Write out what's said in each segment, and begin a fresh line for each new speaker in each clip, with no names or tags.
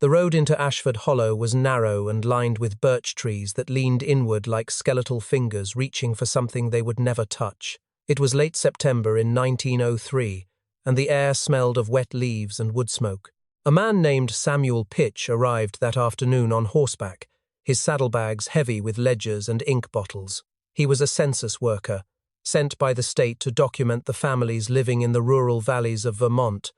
The road into Ashford Hollow was narrow and lined with birch trees that leaned inward like skeletal fingers reaching for something they would never touch. It was late September in 1903, and the air smelled of wet leaves and wood smoke. A man named Samuel Pitch arrived that afternoon on horseback, his saddlebags heavy with ledgers and ink bottles. He was a census worker, sent by the state to document the families living in the rural valleys of Vermont,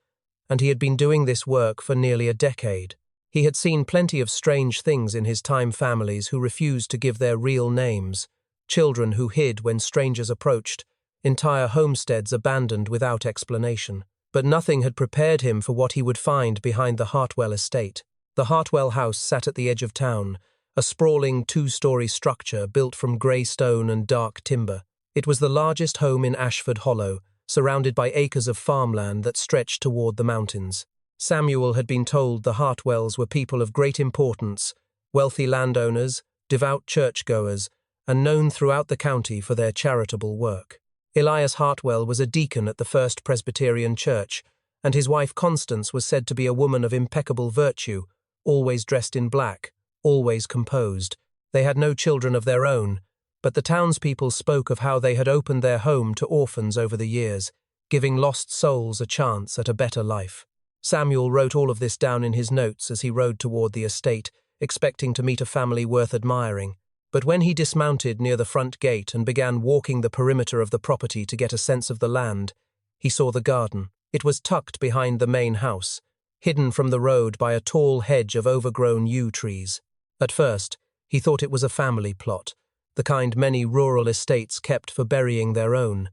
and he had been doing this work for nearly a decade. He had seen plenty of strange things in his time: families who refused to give their real names, children who hid when strangers approached, entire homesteads abandoned without explanation. But nothing had prepared him for what he would find behind the Hartwell estate. The Hartwell house sat at the edge of town, a sprawling two-story structure built from grey stone and dark timber. It was the largest home in Ashford Hollow, surrounded by acres of farmland that stretched toward the mountains. Samuel had been told the Hartwells were people of great importance, wealthy landowners, devout churchgoers, and known throughout the county for their charitable work. Elias Hartwell was a deacon at the First Presbyterian Church, and his wife Constance was said to be a woman of impeccable virtue, always dressed in black, always composed. They had no children of their own, but the townspeople spoke of how they had opened their home to orphans over the years, giving lost souls a chance at a better life. Samuel wrote all of this down in his notes as he rode toward the estate, expecting to meet a family worth admiring. But when he dismounted near the front gate and began walking the perimeter of the property to get a sense of the land, he saw the garden. It was tucked behind the main house, hidden from the road by a tall hedge of overgrown yew trees. At first, he thought it was a family plot, the kind many rural estates kept for burying their own.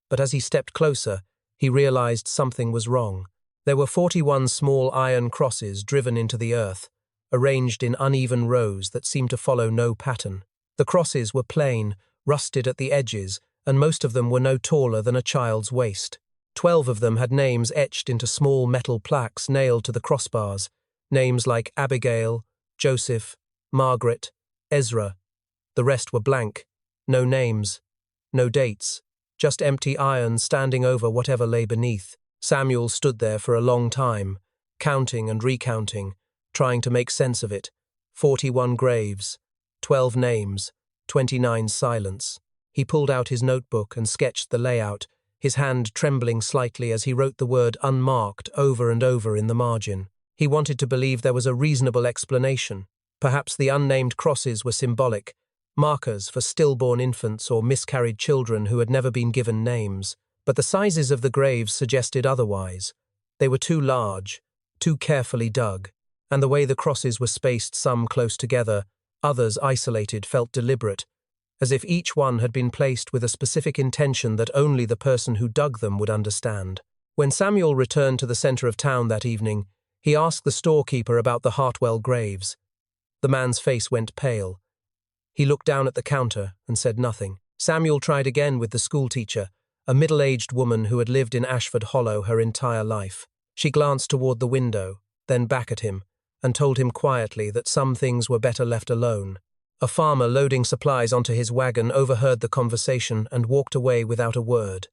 But as he stepped closer, he realized something was wrong. There were 41 small iron crosses driven into the earth, arranged in uneven rows that seemed to follow no pattern. The crosses were plain, rusted at the edges, and most of them were no taller than a child's waist. 12 of them had names etched into small metal plaques nailed to the crossbars, names like Abigail, Joseph, Margaret, Ezra. The rest were blank, no names, no dates, just empty iron standing over whatever lay beneath. Samuel stood there for a long time, counting and recounting, trying to make sense of it. 41 graves, 12 names, 29 silence. He pulled out his notebook and sketched the layout, his hand trembling slightly as he wrote the word unmarked over and over in the margin. He wanted to believe there was a reasonable explanation. Perhaps the unnamed crosses were symbolic, markers for stillborn infants or miscarried children who had never been given names. But the sizes of the graves suggested otherwise. They were too large, too carefully dug, and the way the crosses were spaced, some close together, others isolated, felt deliberate, as if each one had been placed with a specific intention that only the person who dug them would understand. When Samuel returned to the center of town that evening, he asked the storekeeper about the Hartwell graves. The man's face went pale. He looked down at the counter and said nothing. Samuel tried again with the schoolteacher, a middle-aged woman who had lived in Ashford Hollow her entire life. She glanced toward the window, then back at him, and told him quietly that some things were better left alone. A farmer loading supplies onto his wagon overheard the conversation and walked away without a word.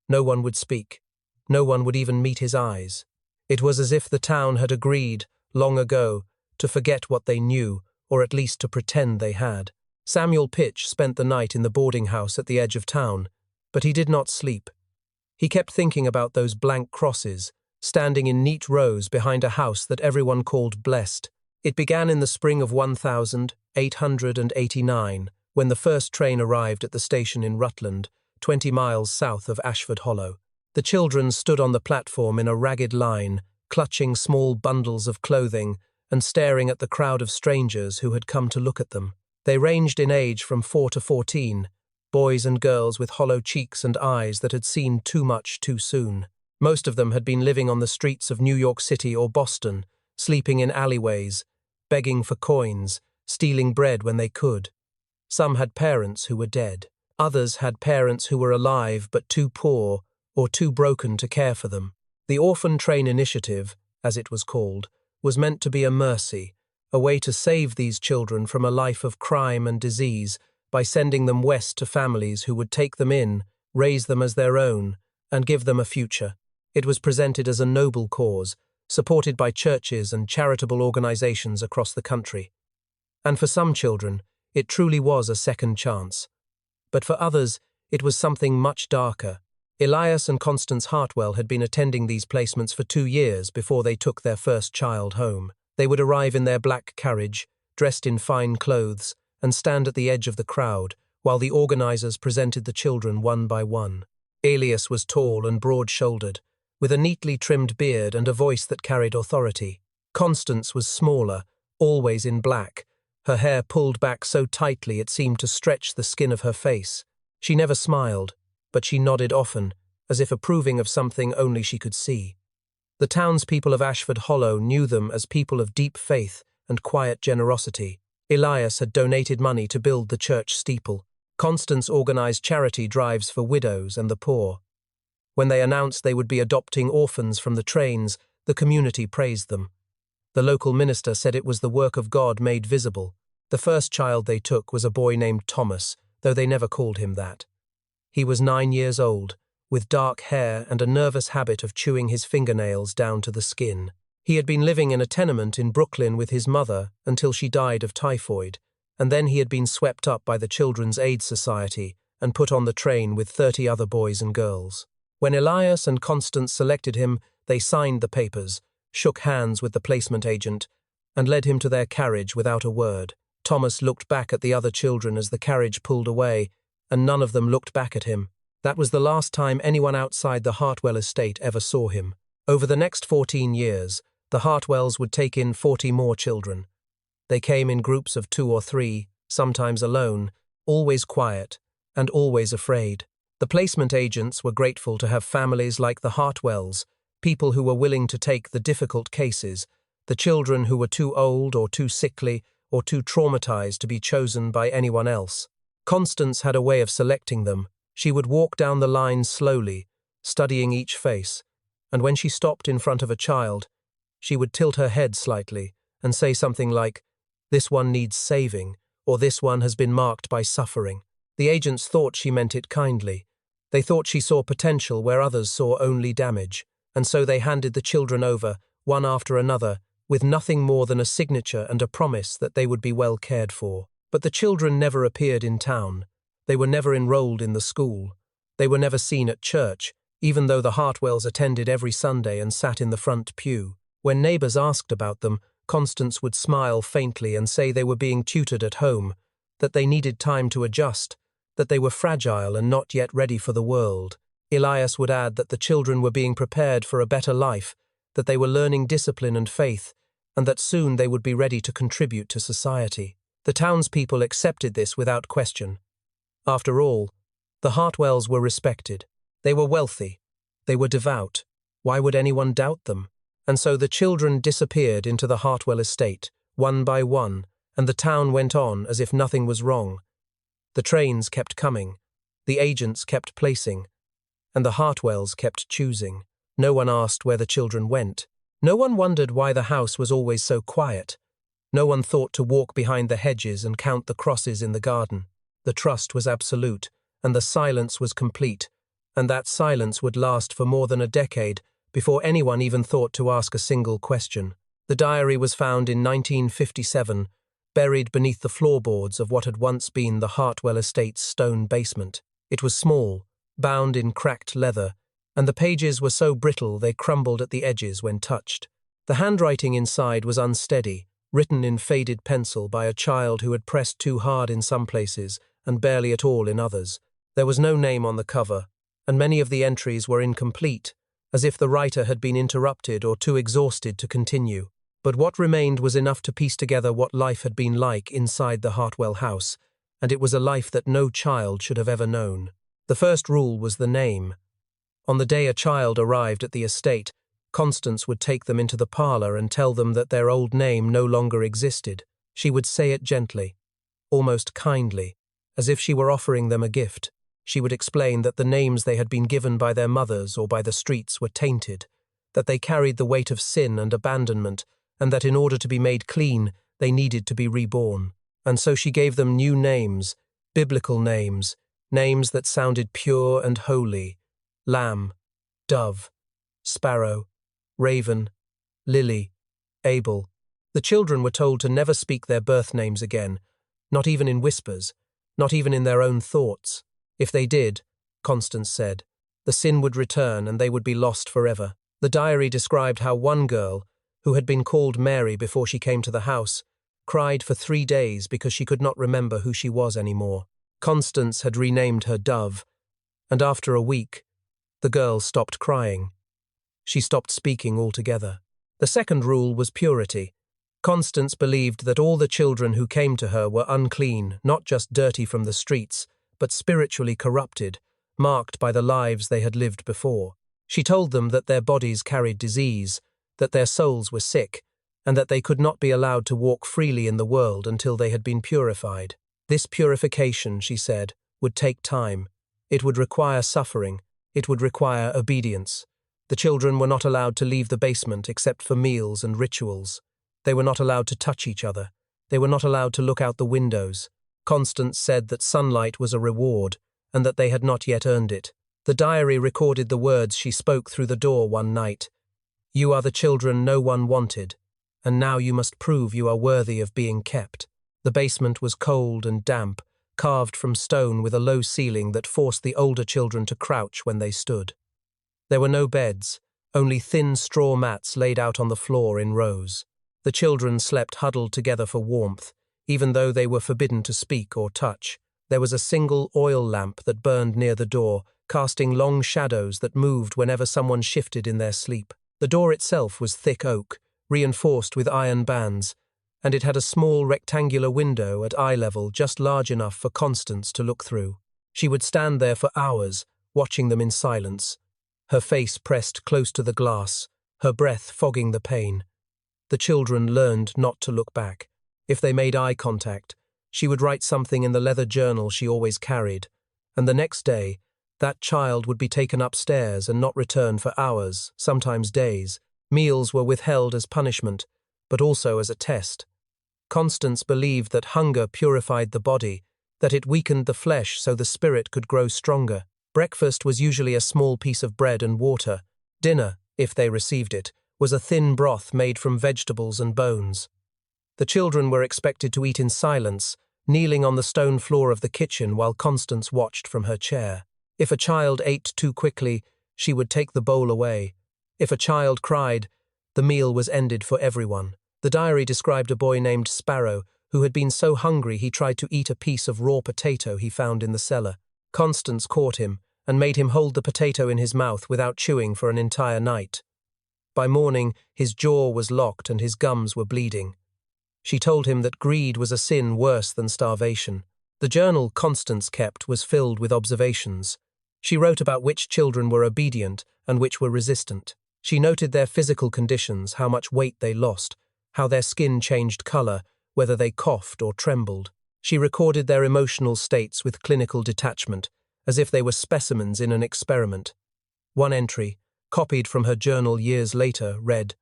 No one would speak. No one would even meet his eyes. It was as if the town had agreed, long ago, to forget what they knew, or at least to pretend they had. Samuel Pitch spent the night in the boarding house at the edge of town, but he did not sleep. He kept thinking about those blank crosses, standing in neat rows behind a house that everyone called blessed. It began in the spring of 1889, when the first train arrived at the station in Rutland, 20 miles south of Ashford Hollow. The children stood on the platform in a ragged line, clutching small bundles of clothing and staring at the crowd of strangers who had come to look at them. They ranged in age from 4 to 14, boys and girls with hollow cheeks and eyes that had seen too much too soon. Most of them had been living on the streets of New York City or Boston, sleeping in alleyways, begging for coins, stealing bread when they could. Some had parents who were dead. Others had parents who were alive but too poor or too broken to care for them. The Orphan Train Initiative, as it was called, was meant to be a mercy, a way to save these children from a life of crime and disease by sending them west to families who would take them in, raise them as their own, and give them a future. It was presented as a noble cause, supported by churches and charitable organizations across the country. And for some children, it truly was a second chance. But for others, it was something much darker. Elias and Constance Hartwell had been attending these placements for 2 years before they took their first child home. They would arrive in their black carriage, dressed in fine clothes, and stand at the edge of the crowd, while the organizers presented the children one by one. Elias was tall and broad-shouldered, with a neatly trimmed beard and a voice that carried authority. Constance was smaller, always in black, her hair pulled back so tightly it seemed to stretch the skin of her face. She never smiled, but she nodded often, as if approving of something only she could see. The townspeople of Ashford Hollow knew them as people of deep faith and quiet generosity. Elias had donated money to build the church steeple. Constance organized charity drives for widows and the poor. When they announced they would be adopting orphans from the trains, the community praised them. The local minister said it was the work of God made visible. The first child they took was a boy named Thomas, though they never called him that. He was 9 years old, with dark hair and a nervous habit of chewing his fingernails down to the skin. He had been living in a tenement in Brooklyn with his mother until she died of typhoid, and then he had been swept up by the Children's Aid Society and put on the train with 30 other boys and girls. When Elias and Constance selected him, they signed the papers, shook hands with the placement agent, and led him to their carriage without a word. Thomas looked back at the other children as the carriage pulled away, and none of them looked back at him. That was the last time anyone outside the Hartwell estate ever saw him. Over the next 14 years, the Hartwells would take in 40 more children. They came in groups of 2 or 3, sometimes alone, always quiet, and always afraid. The placement agents were grateful to have families like the Hartwells, people who were willing to take the difficult cases, the children who were too old or too sickly or too traumatized to be chosen by anyone else. Constance had a way of selecting them. She would walk down the line slowly, studying each face, and when she stopped in front of a child, she would tilt her head slightly and say something like, "This one needs saving," or "This one has been marked by suffering." The agents thought she meant it kindly. They thought she saw potential where others saw only damage, and so they handed the children over, one after another, with nothing more than a signature and a promise that they would be well cared for. But the children never appeared in town. They were never enrolled in the school. They were never seen at church, even though the Hartwells attended every Sunday and sat in the front pew. When neighbors asked about them, Constance would smile faintly and say they were being tutored at home, that they needed time to adjust, that they were fragile and not yet ready for the world. Elias would add that the children were being prepared for a better life, that they were learning discipline and faith, and that soon they would be ready to contribute to society. The townspeople accepted this without question. After all, the Hartwells were respected. They were wealthy. They were devout. Why would anyone doubt them? And so the children disappeared into the Hartwell estate, one by one, and the town went on as if nothing was wrong. The trains kept coming. The agents kept placing. And the Hartwells kept choosing. No one asked where the children went. No one wondered why the house was always so quiet. No one thought to walk behind the hedges and count the crosses in the garden. The trust was absolute, and the silence was complete, and that silence would last for more than a decade before anyone even thought to ask a single question. The diary was found in 1957, buried beneath the floorboards of what had once been the Hartwell estate's stone basement. It was small, bound in cracked leather, and the pages were so brittle they crumbled at the edges when touched. The handwriting inside was unsteady, written in faded pencil by a child who had pressed too hard in some places and barely at all in others. There was no name on the cover, and many of the entries were incomplete, as if the writer had been interrupted or too exhausted to continue. But what remained was enough to piece together what life had been like inside the Hartwell house, and it was a life that no child should have ever known. The first rule was the name. On the day a child arrived at the estate, Constance would take them into the parlour and tell them that their old name no longer existed. She would say it gently, almost kindly, as if she were offering them a gift. She would explain that the names they had been given by their mothers or by the streets were tainted, that they carried the weight of sin and abandonment, and that in order to be made clean, they needed to be reborn. And so she gave them new names, biblical names, names that sounded pure and holy: lamb, dove, sparrow, raven, Lily, Abel. The children were told to never speak their birth names again, not even in whispers, not even in their own thoughts. If they did, Constance said, the sin would return and they would be lost forever. The diary described how one girl, who had been called Mary before she came to the house, cried for 3 days because she could not remember who she was anymore. Constance had renamed her Dove, and after a week, the girl stopped crying. She stopped speaking altogether. The second rule was purity. Constance believed that all the children who came to her were unclean, not just dirty from the streets, but spiritually corrupted, marked by the lives they had lived before. She told them that their bodies carried disease, that their souls were sick, and that they could not be allowed to walk freely in the world until they had been purified. This purification, she said, would take time. It would require suffering. It would require obedience. The children were not allowed to leave the basement except for meals and rituals. They were not allowed to touch each other. They were not allowed to look out the windows. Constance said that sunlight was a reward, and that they had not yet earned it. The diary recorded the words she spoke through the door one night. "You are the children no one wanted, and now you must prove you are worthy of being kept." The basement was cold and damp, carved from stone with a low ceiling that forced the older children to crouch when they stood. There were no beds, only thin straw mats laid out on the floor in rows. The children slept huddled together for warmth, even though they were forbidden to speak or touch. There was a single oil lamp that burned near the door, casting long shadows that moved whenever someone shifted in their sleep. The door itself was thick oak, reinforced with iron bands, and it had a small rectangular window at eye level just large enough for Constance to look through. She would stand there for hours, watching them in silence, her face pressed close to the glass, her breath fogging the pain. The children learned not to look back. If they made eye contact, she would write something in the leather journal she always carried, and the next day, that child would be taken upstairs and not return for hours, sometimes days. Meals were withheld as punishment, but also as a test. Constance believed that hunger purified the body, that it weakened the flesh so the spirit could grow stronger. Breakfast was usually a small piece of bread and water. Dinner, if they received it, was a thin broth made from vegetables and bones. The children were expected to eat in silence, kneeling on the stone floor of the kitchen while Constance watched from her chair. If a child ate too quickly, she would take the bowl away. If a child cried, the meal was ended for everyone. The diary described a boy named Sparrow who had been so hungry he tried to eat a piece of raw potato he found in the cellar. Constance caught him and made him hold the potato in his mouth without chewing for an entire night. By morning, his jaw was locked and his gums were bleeding. She told him that greed was a sin worse than starvation. The journal Constance kept was filled with observations. She wrote about which children were obedient and which were resistant. She noted their physical conditions, how much weight they lost, how their skin changed color, whether they coughed or trembled. She recorded their emotional states with clinical detachment, as if they were specimens in an experiment. One entry, copied from her journal years later, read,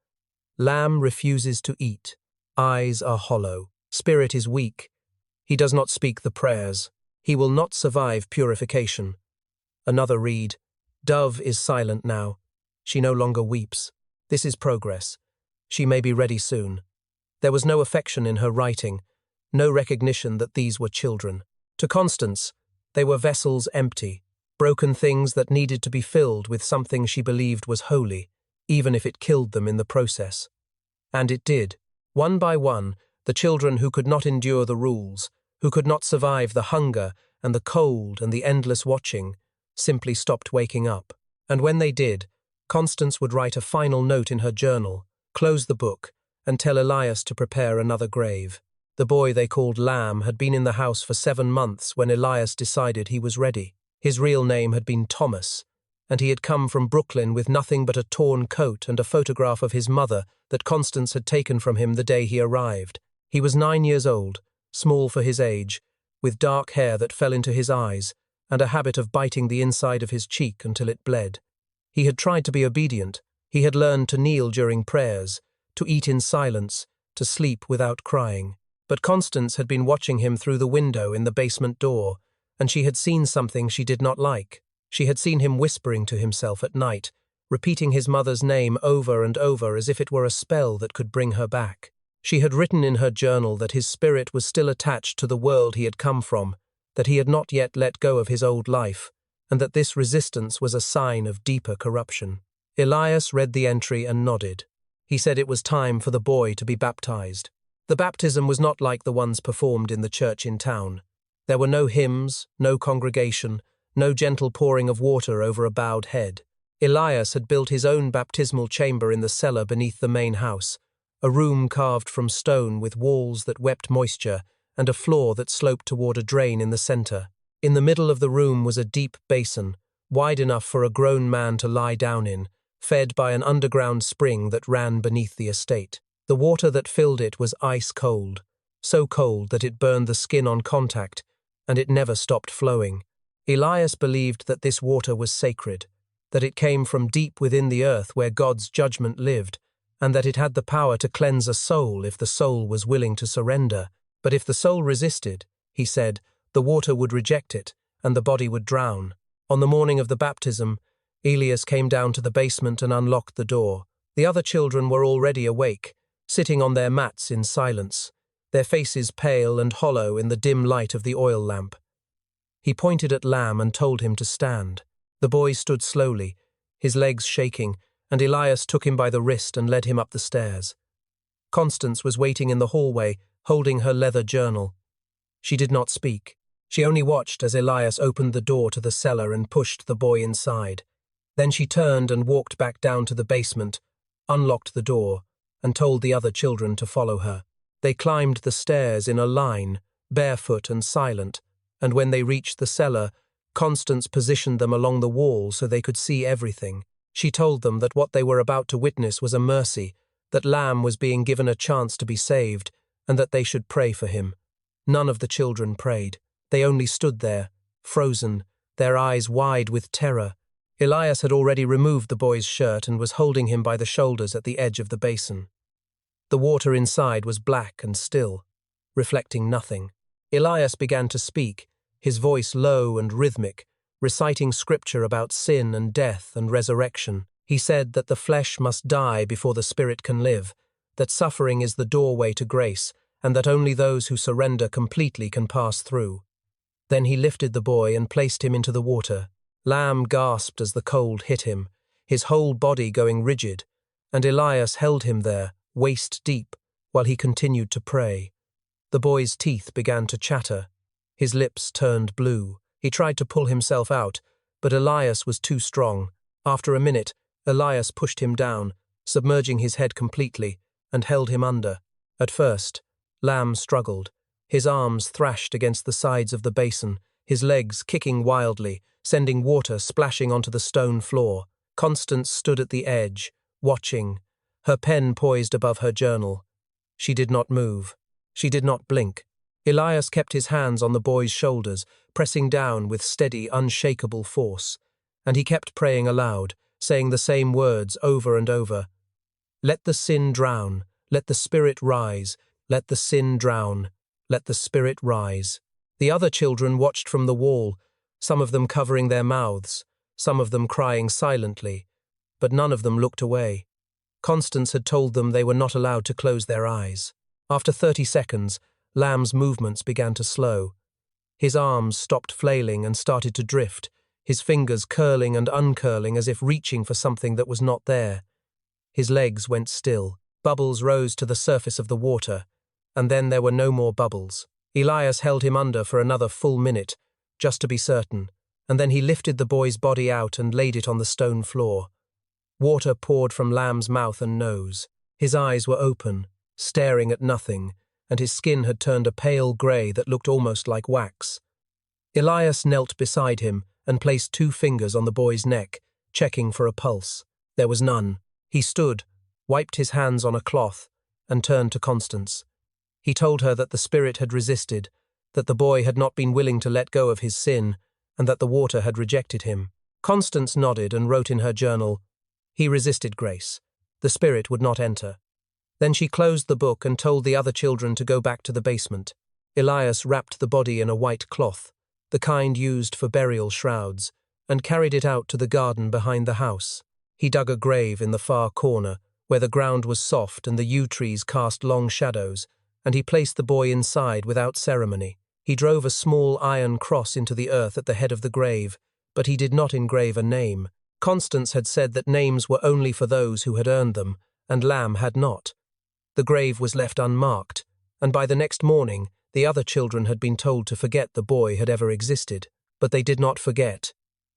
"Lamb refuses to eat. Eyes are hollow. Spirit is weak. He does not speak the prayers. He will not survive purification." Another read, "Dove is silent now. She no longer weeps. This is progress. She may be ready soon." There was no affection in her writing, no recognition that these were children. To Constance, they were vessels empty, broken things that needed to be filled with something she believed was holy, even if it killed them in the process. And it did. One by one, the children who could not endure the rules, who could not survive the hunger and the cold and the endless watching, simply stopped waking up. And when they did, Constance would write a final note in her journal, close the book, and tell Elias to prepare another grave. The boy they called Lamb had been in the house for 7 months when Elias decided he was ready. His real name had been Thomas, and he had come from Brooklyn with nothing but a torn coat and a photograph of his mother that Constance had taken from him the day he arrived. He was 9 years old, small for his age, with dark hair that fell into his eyes, and a habit of biting the inside of his cheek until it bled. He had tried to be obedient. He had learned to kneel during prayers, to eat in silence, to sleep without crying. But Constance had been watching him through the window in the basement door, and she had seen something she did not like. She had seen him whispering to himself at night, repeating his mother's name over and over as if it were a spell that could bring her back. She had written in her journal that his spirit was still attached to the world he had come from, that he had not yet let go of his old life, and that this resistance was a sign of deeper corruption. Elias read the entry and nodded. He said it was time for the boy to be baptized. The baptism was not like the ones performed in the church in town. There were no hymns, no congregation, no gentle pouring of water over a bowed head. Elias had built his own baptismal chamber in the cellar beneath the main house, a room carved from stone with walls that wept moisture and a floor that sloped toward a drain in the center. In the middle of the room was a deep basin, wide enough for a grown man to lie down in, fed by an underground spring that ran beneath the estate. The water that filled it was ice cold, so cold that it burned the skin on contact, and it never stopped flowing. Elias believed that this water was sacred, that it came from deep within the earth where God's judgment lived, and that it had the power to cleanse a soul if the soul was willing to surrender. But if the soul resisted, he said, the water would reject it, and the body would drown. On the morning of the baptism, Elias came down to the basement and unlocked the door. The other children were already awake, sitting on their mats in silence, their faces pale and hollow in the dim light of the oil lamp. He pointed at Lamb and told him to stand. The boy stood slowly, his legs shaking, and Elias took him by the wrist and led him up the stairs. Constance was waiting in the hallway, holding her leather journal. She did not speak. She only watched as Elias opened the door to the cellar and pushed the boy inside. Then she turned and walked back down to the basement, unlocked the door, and told the other children to follow her. They climbed the stairs in a line, barefoot and silent, and when they reached the cellar, Constance positioned them along the wall so they could see everything. She told them that what they were about to witness was a mercy, that Lamb was being given a chance to be saved, and that they should pray for him. None of the children prayed. They only stood there, frozen, their eyes wide with terror. Elias had already removed the boy's shirt and was holding him by the shoulders at the edge of the basin. The water inside was black and still, reflecting nothing. Elias began to speak, his voice low and rhythmic, reciting scripture about sin and death and resurrection. He said that the flesh must die before the spirit can live, that suffering is the doorway to grace, and that only those who surrender completely can pass through. Then he lifted the boy and placed him into the water. Lamb gasped as the cold hit him, his whole body going rigid, and Elias held him there, waist deep, while he continued to pray. The boy's teeth began to chatter. His lips turned blue. He tried to pull himself out, but Elias was too strong. After a minute, Elias pushed him down, submerging his head completely, and held him under. At first, Lamb struggled. His arms thrashed against the sides of the basin, his legs kicking wildly, sending water splashing onto the stone floor. Constance stood at the edge, watching, her pen poised above her journal. She did not move. She did not blink. Elias kept his hands on the boy's shoulders, pressing down with steady, unshakable force, and he kept praying aloud, saying the same words over and over. Let the sin drown, let the spirit rise, let the sin drown, let the spirit rise. The other children watched from the wall, some of them covering their mouths, some of them crying silently, but none of them looked away. Constance had told them they were not allowed to close their eyes. After 30 seconds, Lamb's movements began to slow. His arms stopped flailing and started to drift, his fingers curling and uncurling as if reaching for something that was not there. His legs went still. Bubbles rose to the surface of the water, and then there were no more bubbles. Elias held him under for another full minute, just to be certain, and then he lifted the boy's body out and laid it on the stone floor. Water poured from Lamb's mouth and nose. His eyes were open, staring at nothing, and his skin had turned a pale grey that looked almost like wax. Elias knelt beside him and placed 2 fingers on the boy's neck, checking for a pulse. There was none. He stood, wiped his hands on a cloth, and turned to Constance. He told her that the spirit had resisted, that the boy had not been willing to let go of his sin, and that the water had rejected him. Constance nodded and wrote in her journal, "He resisted grace. The spirit would not enter." Then she closed the book and told the other children to go back to the basement. Elias wrapped the body in a white cloth, the kind used for burial shrouds, and carried it out to the garden behind the house. He dug a grave in the far corner, where the ground was soft and the yew trees cast long shadows, and he placed the boy inside without ceremony. He drove a small iron cross into the earth at the head of the grave, but he did not engrave a name. Constance had said that names were only for those who had earned them, and Lamb had not. The grave was left unmarked, and by the next morning, the other children had been told to forget the boy had ever existed. But they did not forget.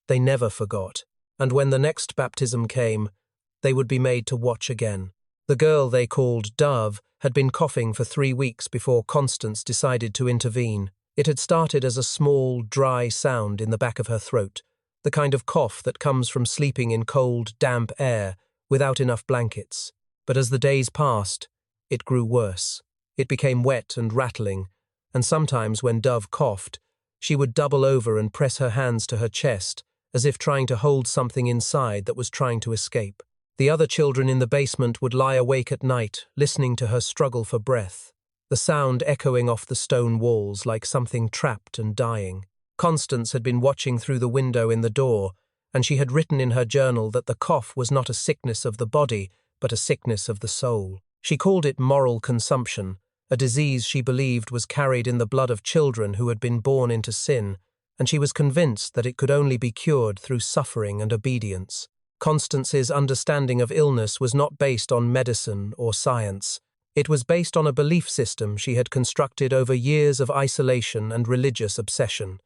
They never forgot. And when the next baptism came, they would be made to watch again. The girl they called Dove had been coughing for 3 weeks before Constance decided to intervene. It had started as a small, dry sound in the back of her throat, the kind of cough that comes from sleeping in cold, damp air without enough blankets. But as the days passed, it grew worse. It became wet and rattling, and sometimes when Dove coughed, she would double over and press her hands to her chest, as if trying to hold something inside that was trying to escape. The other children in the basement would lie awake at night, listening to her struggle for breath, the sound echoing off the stone walls like something trapped and dying. Constance had been watching through the window in the door, and she had written in her journal that the cough was not a sickness of the body, but a sickness of the soul. She called it moral consumption, a disease she believed was carried in the blood of children who had been born into sin, and she was convinced that it could only be cured through suffering and obedience. Constance's understanding of illness was not based on medicine or science. It was based on a belief system she had constructed over years of isolation and religious obsession,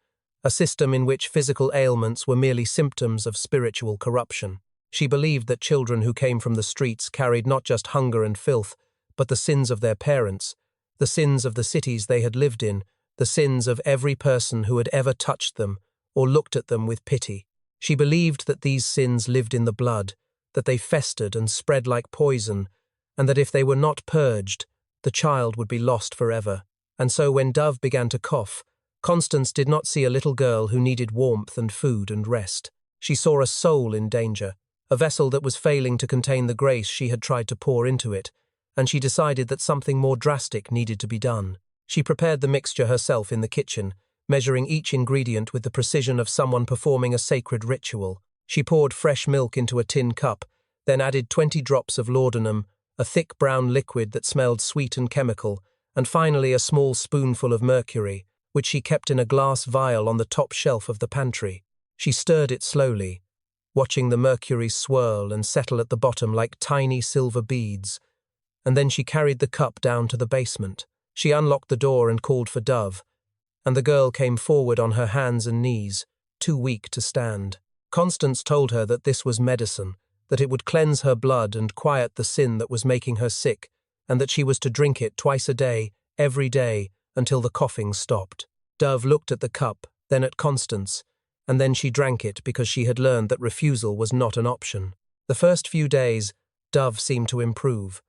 a system in which physical ailments were merely symptoms of spiritual corruption. She believed that children who came from the streets carried not just hunger and filth, but the sins of their parents, the sins of the cities they had lived in, the sins of every person who had ever touched them or looked at them with pity. She believed that these sins lived in the blood, that they festered and spread like poison, and that if they were not purged, the child would be lost forever. And so when Dove began to cough, Constance did not see a little girl who needed warmth and food and rest. She saw a soul in danger, a vessel that was failing to contain the grace she had tried to pour into it, and she decided that something more drastic needed to be done. She prepared the mixture herself in the kitchen, measuring each ingredient with the precision of someone performing a sacred ritual. She poured fresh milk into a tin cup, then added 20 drops of laudanum, a thick brown liquid that smelled sweet and chemical, and finally a small spoonful of mercury, which she kept in a glass vial on the top shelf of the pantry. She stirred it slowly, watching the mercury swirl and settle at the bottom like tiny silver beads, and then she carried the cup down to the basement. She unlocked the door and called for Dove, and the girl came forward on her hands and knees, too weak to stand. Constance told her that this was medicine, that it would cleanse her blood and quiet the sin that was making her sick, and that she was to drink it twice a day, every day, until the coughing stopped. Dove looked at the cup, then at Constance, and then she drank it because she had learned that refusal was not an option. The first few days, Dove seemed to improve.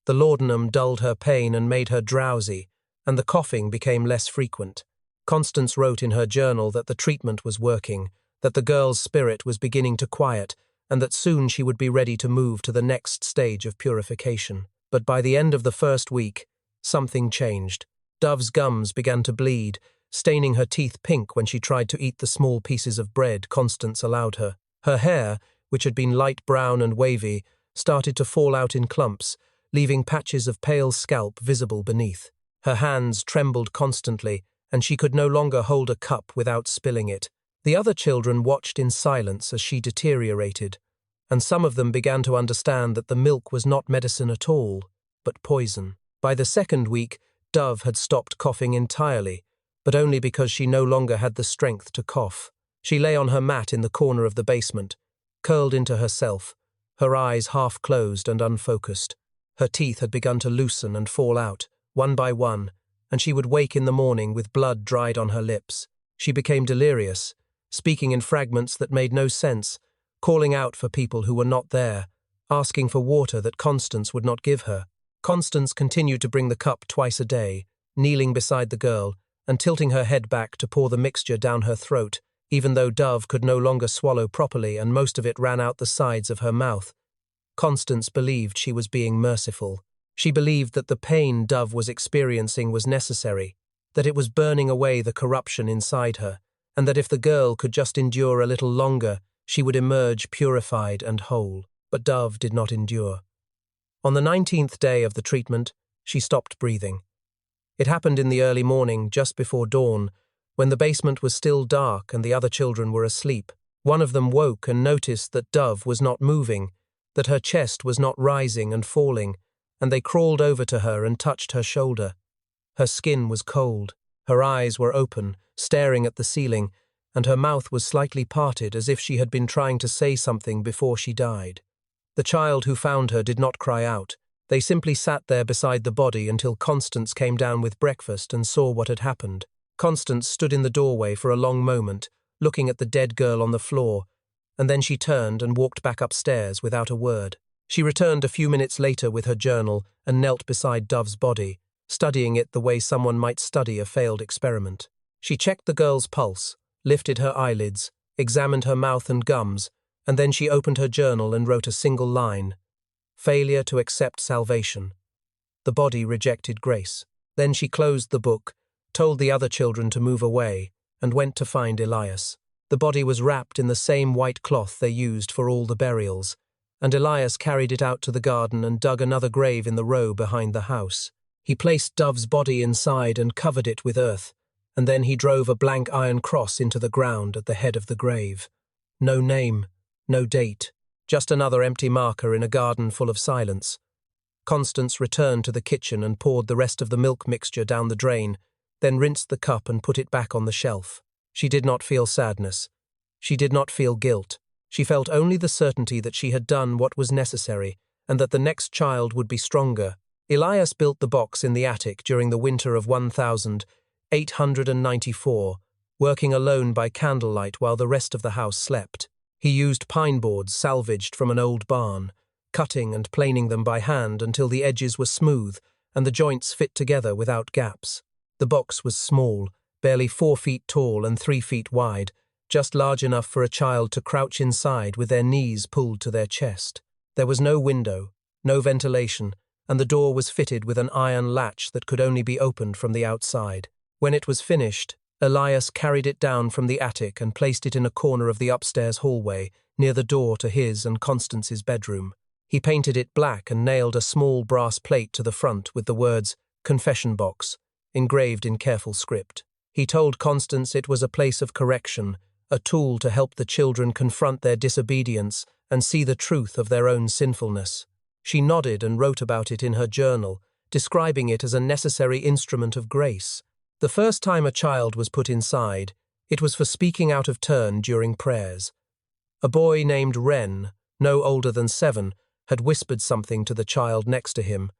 The laudanum dulled her pain and made her drowsy, and the coughing became less frequent. Constance wrote in her journal that the treatment was working, that the girl's spirit was beginning to quiet, and that soon she would be ready to move to the next stage of purification. But by the end of the first week, something changed. Dove's gums began to bleed, staining her teeth pink when she tried to eat the small pieces of bread Constance allowed her. Her hair, which had been light brown and wavy, started to fall out in clumps, leaving patches of pale scalp visible beneath. Her hands trembled constantly, and she could no longer hold a cup without spilling it. The other children watched in silence as she deteriorated, and some of them began to understand that the milk was not medicine at all, but poison. By the second week, Dove had stopped coughing entirely, but only because she no longer had the strength to cough. She lay on her mat in the corner of the basement, curled into herself, her eyes half closed and unfocused. Her teeth had begun to loosen and fall out, one by one, and she would wake in the morning with blood dried on her lips. She became delirious, speaking in fragments that made no sense, calling out for people who were not there, asking for water that Constance would not give her. Constance continued to bring the cup twice a day, kneeling beside the girl and tilting her head back to pour the mixture down her throat, even though Dove could no longer swallow properly and most of it ran out the sides of her mouth. Constance believed she was being merciful. She believed that the pain Dove was experiencing was necessary, that it was burning away the corruption inside her, and that if the girl could just endure a little longer, she would emerge purified and whole. But Dove did not endure. On the 19th day of the treatment, she stopped breathing. It happened in the early morning, just before dawn, when the basement was still dark and the other children were asleep. One of them woke and noticed that Dove was not moving, that her chest was not rising and falling, and they crawled over to her and touched her shoulder. Her skin was cold, her eyes were open, staring at the ceiling, and her mouth was slightly parted as if she had been trying to say something before she died. The child who found her did not cry out. They simply sat there beside the body until Constance came down with breakfast and saw what had happened. Constance stood in the doorway for a long moment, looking at the dead girl on the floor, and then she turned and walked back upstairs without a word. She returned a few minutes later with her journal and knelt beside Dove's body, studying it the way someone might study a failed experiment. She checked the girl's pulse, lifted her eyelids, examined her mouth and gums, and then she opened her journal and wrote a single line: failure to accept salvation. The body rejected grace. Then she closed the book, told the other children to move away, and went to find Elias. The body was wrapped in the same white cloth they used for all the burials, and Elias carried it out to the garden and dug another grave in the row behind the house. He placed Dove's body inside and covered it with earth, and then he drove a blank iron cross into the ground at the head of the grave. No name, no date, just another empty marker in a garden full of silence. Constance returned to the kitchen and poured the rest of the milk mixture down the drain, then rinsed the cup and put it back on the shelf. She did not feel sadness. She did not feel guilt. She felt only the certainty that she had done what was necessary, and that the next child would be stronger. Elias built the box in the attic during the winter of 1894, working alone by candlelight while the rest of the house slept. He used pine boards salvaged from an old barn, cutting and planing them by hand until the edges were smooth and the joints fit together without gaps. The box was small, barely 4 feet tall and 3 feet wide, just large enough for a child to crouch inside with their knees pulled to their chest. There was no window, no ventilation, and the door was fitted with an iron latch that could only be opened from the outside. When it was finished, Elias carried it down from the attic and placed it in a corner of the upstairs hallway, near the door to his and Constance's bedroom. He painted it black and nailed a small brass plate to the front with the words, "Confession Box," engraved in careful script. He told Constance it was a place of correction, a tool to help the children confront their disobedience and see the truth of their own sinfulness. She nodded and wrote about it in her journal, describing it as a necessary instrument of grace. The first time a child was put inside, it was for speaking out of turn during prayers. A boy named Wren, no older than 7, had whispered something to the child next to him,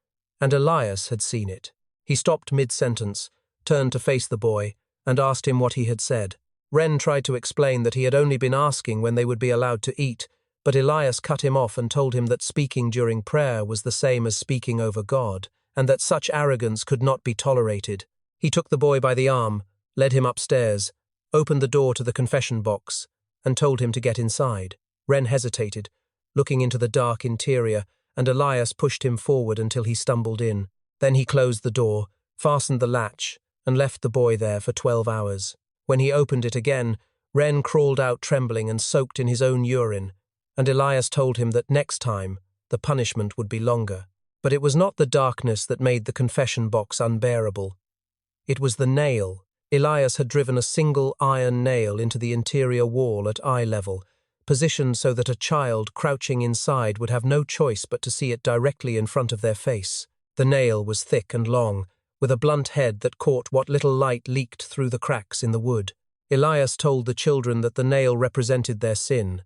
and Elias had seen it. He stopped mid-sentence, turned to face the boy, and asked him what he had said. Wren tried to explain that he had only been asking when they would be allowed to eat, but Elias cut him off and told him that speaking during prayer was the same as speaking over God, and that such arrogance could not be tolerated. He took the boy by the arm, led him upstairs, opened the door to the confession box, and told him to get inside. Wren hesitated, looking into the dark interior, and Elias pushed him forward until he stumbled in. Then he closed the door, fastened the latch, and left the boy there for 12 hours. When he opened it again, Wren crawled out trembling and soaked in his own urine, and Elias told him that next time, the punishment would be longer. But it was not the darkness that made the confession box unbearable. It was the nail. Elias had driven a single iron nail into the interior wall at eye level, positioned so that a child crouching inside would have no choice but to see it directly in front of their face. The nail was thick and long, with a blunt head that caught what little light leaked through the cracks in the wood. Elias told the children that the nail represented their sin,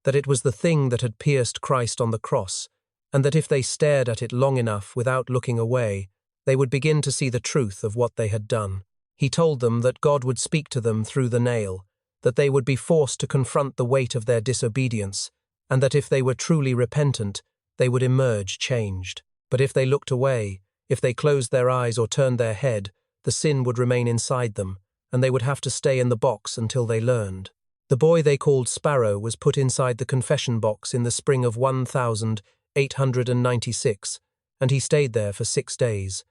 that it was the thing that had pierced Christ on the cross, and that if they stared at it long enough without looking away, they would begin to see the truth of what they had done. He told them that God would speak to them through the nail, that they would be forced to confront the weight of their disobedience, and that if they were truly repentant, they would emerge changed. But if they looked away, if they closed their eyes or turned their head, the sin would remain inside them, and they would have to stay in the box until they learned. The boy they called Sparrow was put inside the confession box in the spring of 1896, and he stayed there for 6 days.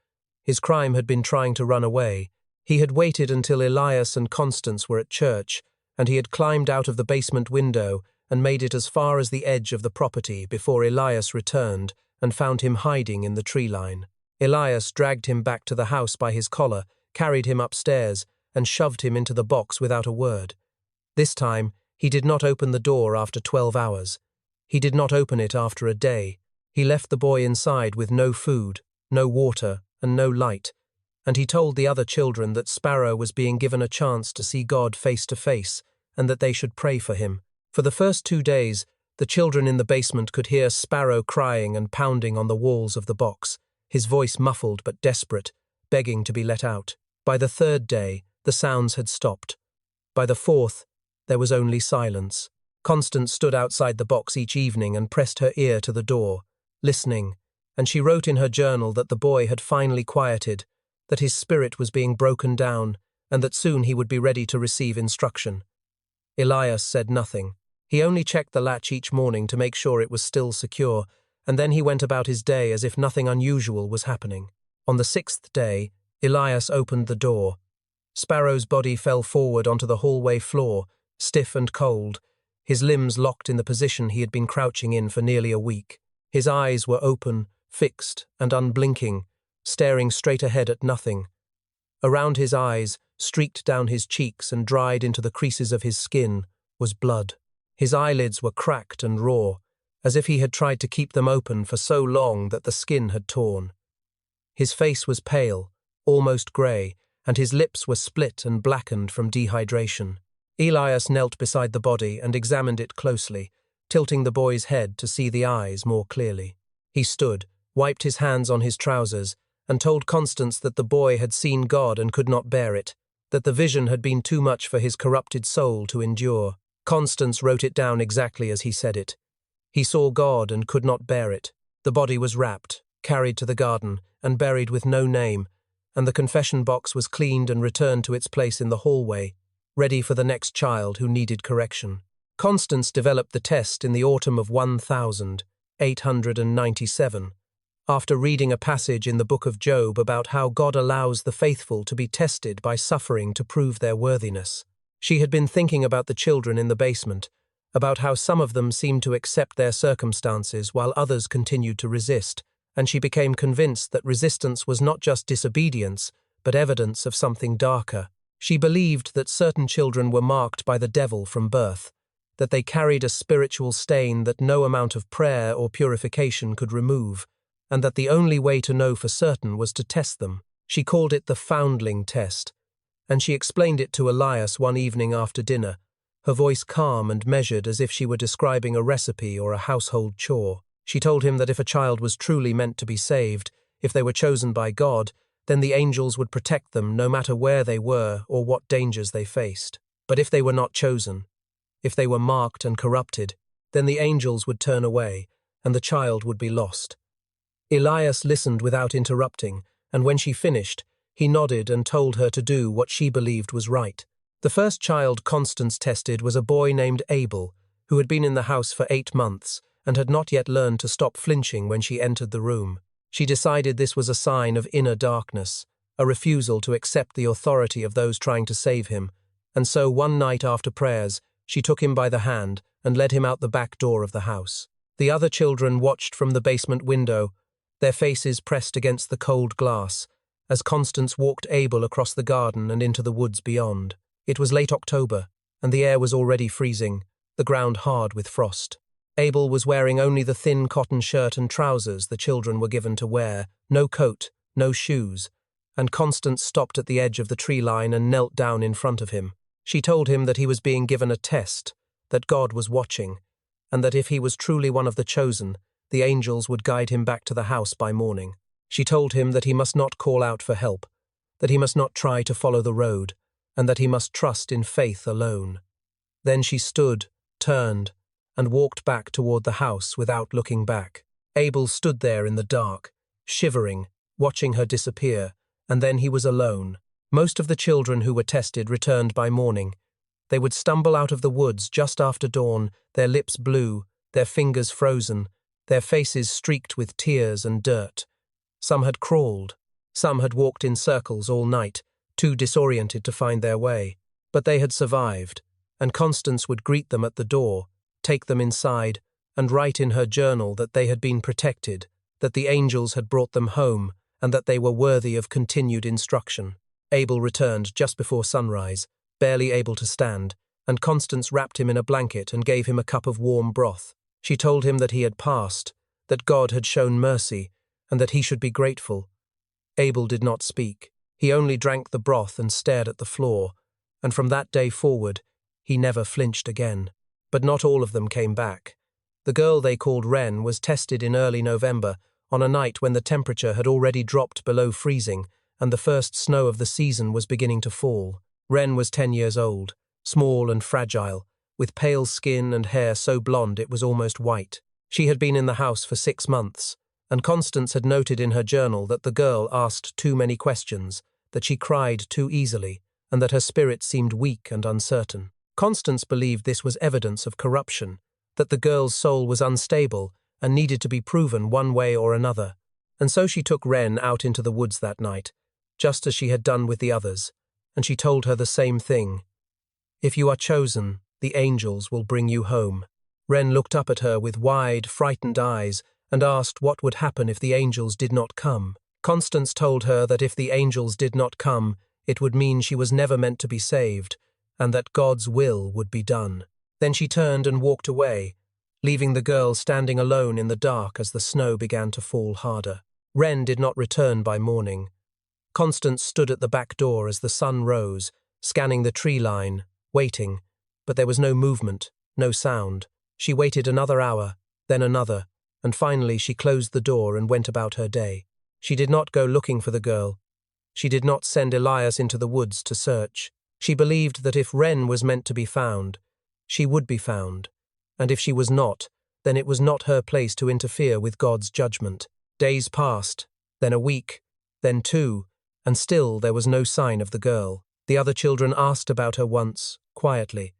His crime had been trying to run away. He had waited until Elias and Constance were at church, and he had climbed out of the basement window and made it as far as the edge of the property before Elias returned and found him hiding in the tree line. Elias dragged him back to the house by his collar, carried him upstairs, and shoved him into the box without a word. This time, he did not open the door after 12 hours. He did not open it after a day. He left the boy inside with no food, no water, and no light, and he told the other children that Sparrow was being given a chance to see God face to face, and that they should pray for him. For the first 2 days, the children in the basement could hear Sparrow crying and pounding on the walls of the box, his voice muffled but desperate, begging to be let out. By the 3rd day, the sounds had stopped. By the 4th, there was only silence. Constance stood outside the box each evening and pressed her ear to the door, listening, and she wrote in her journal that the boy had finally quieted, that his spirit was being broken down, and that soon he would be ready to receive instruction. Elias said nothing. He only checked the latch each morning to make sure it was still secure, and then he went about his day as if nothing unusual was happening. On the 6th day, Elias opened the door. Sparrow's body fell forward onto the hallway floor, stiff and cold, his limbs locked in the position he had been crouching in for nearly a week. His eyes were open, fixed, and unblinking, staring straight ahead at nothing. Around his eyes, streaked down his cheeks and dried into the creases of his skin, was blood. His eyelids were cracked and raw, as if he had tried to keep them open for so long that the skin had torn. His face was pale, almost grey, and his lips were split and blackened from dehydration. Elias knelt beside the body and examined it closely, tilting the boy's head to see the eyes more clearly. He stood, wiped his hands on his trousers, and told Constance that the boy had seen God and could not bear it, that the vision had been too much for his corrupted soul to endure. Constance wrote it down exactly as he said it. He saw God and could not bear it. The body was wrapped, carried to the garden, and buried with no name, and the confession box was cleaned and returned to its place in the hallway, ready for the next child who needed correction. Constance developed the test in the autumn of 1897, after reading a passage in the book of Job about how God allows the faithful to be tested by suffering to prove their worthiness. She had been thinking about the children in the basement, about how some of them seemed to accept their circumstances while others continued to resist, and she became convinced that resistance was not just disobedience, but evidence of something darker. She believed that certain children were marked by the devil from birth, that they carried a spiritual stain that no amount of prayer or purification could remove, and that the only way to know for certain was to test them. She called it the foundling test, and she explained it to Elias one evening after dinner, her voice calm and measured as if she were describing a recipe or a household chore. She told him that if a child was truly meant to be saved, if they were chosen by God, then the angels would protect them no matter where they were or what dangers they faced. But if they were not chosen, if they were marked and corrupted, then the angels would turn away, and the child would be lost. Elias listened without interrupting, and when she finished, he nodded and told her to do what she believed was right. The first child Constance tested was a boy named Abel, who had been in the house for 8 months and had not yet learned to stop flinching when she entered the room. She decided this was a sign of inner darkness, a refusal to accept the authority of those trying to save him, and so one night after prayers, she took him by the hand and led him out the back door of the house. The other children watched from the basement window, their faces pressed against the cold glass, as Constance walked Abel across the garden and into the woods beyond. It was late October, and the air was already freezing, the ground hard with frost. Abel was wearing only the thin cotton shirt and trousers the children were given to wear, no coat, no shoes, and Constance stopped at the edge of the tree line and knelt down in front of him. She told him that he was being given a test, that God was watching, and that if he was truly one of the chosen, the angels would guide him back to the house by morning. She told him that he must not call out for help, that he must not try to follow the road, and that he must trust in faith alone. Then she stood, turned, and walked back toward the house without looking back. Abel stood there in the dark, shivering, watching her disappear, and then he was alone. Most of the children who were tested returned by morning. They would stumble out of the woods just after dawn, their lips blue, their fingers frozen, their faces streaked with tears and dirt. Some had crawled, some had walked in circles all night, too disoriented to find their way. But they had survived, and Constance would greet them at the door, take them inside, and write in her journal that they had been protected, that the angels had brought them home, and that they were worthy of continued instruction. Abel returned just before sunrise, barely able to stand, and Constance wrapped him in a blanket and gave him a cup of warm broth. She told him that he had passed, that God had shown mercy, and that he should be grateful. Abel did not speak. He only drank the broth and stared at the floor, and from that day forward, he never flinched again. But not all of them came back. The girl they called Wren was tested in early November, on a night when the temperature had already dropped below freezing, and the first snow of the season was beginning to fall. Wren was 10 years old, small and fragile, with pale skin and hair so blonde it was almost white. She had been in the house for 6 months, and Constance had noted in her journal that the girl asked too many questions, that she cried too easily, and that her spirit seemed weak and uncertain. Constance believed this was evidence of corruption, that the girl's soul was unstable and needed to be proven one way or another, and so she took Wren out into the woods that night, just as she had done with the others, and she told her the same thing. "If you are chosen, the angels will bring you home." Wren looked up at her with wide, frightened eyes and asked what would happen if the angels did not come. Constance told her that if the angels did not come, it would mean she was never meant to be saved, and that God's will would be done. Then she turned and walked away, leaving the girl standing alone in the dark as the snow began to fall harder. Wren did not return by morning. Constance stood at the back door as the sun rose, scanning the tree line, waiting, but there was no movement, no sound. She waited another hour, then another, and finally she closed the door and went about her day. She did not go looking for the girl. She did not send Elias into the woods to search. She believed that if Wren was meant to be found, she would be found, and if she was not, then it was not her place to interfere with God's judgment. Days passed, then a week, then 2, and still there was no sign of the girl. The other children asked about her once, quietly,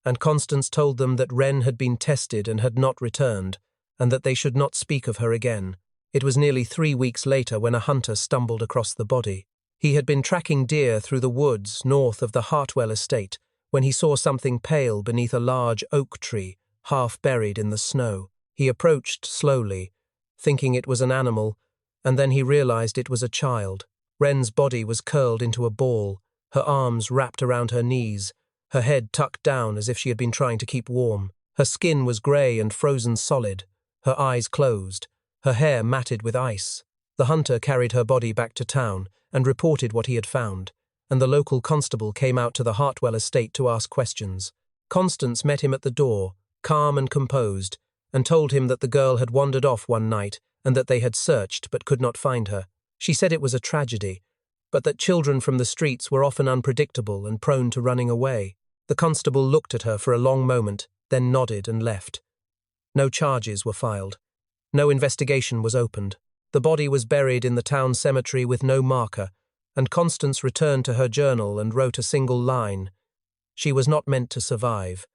and Constance told them that Wren had been tested and had not returned, and that they should not speak of her again. It was nearly 3 weeks later when a hunter stumbled across the body. He had been tracking deer through the woods north of the Hartwell estate when he saw something pale beneath a large oak tree, half buried in the snow. He approached slowly, thinking it was an animal, and then he realized it was a child. Wren's body was curled into a ball, her arms wrapped around her knees, her head tucked down as if she had been trying to keep warm. Her skin was grey and frozen solid, her eyes closed, her hair matted with ice. The hunter carried her body back to town and reported what he had found, and the local constable came out to the Hartwell estate to ask questions. Constance met him at the door, calm and composed, and told him that the girl had wandered off one night and that they had searched but could not find her. She said it was a tragedy, but that children from the streets were often unpredictable and prone to running away. The constable looked at her for a long moment, then nodded and left. No charges were filed. No investigation was opened. The body was buried in the town cemetery with no marker, and Constance returned to her journal and wrote a single line. She was not meant to survive.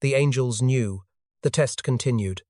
The angels knew. The test continued.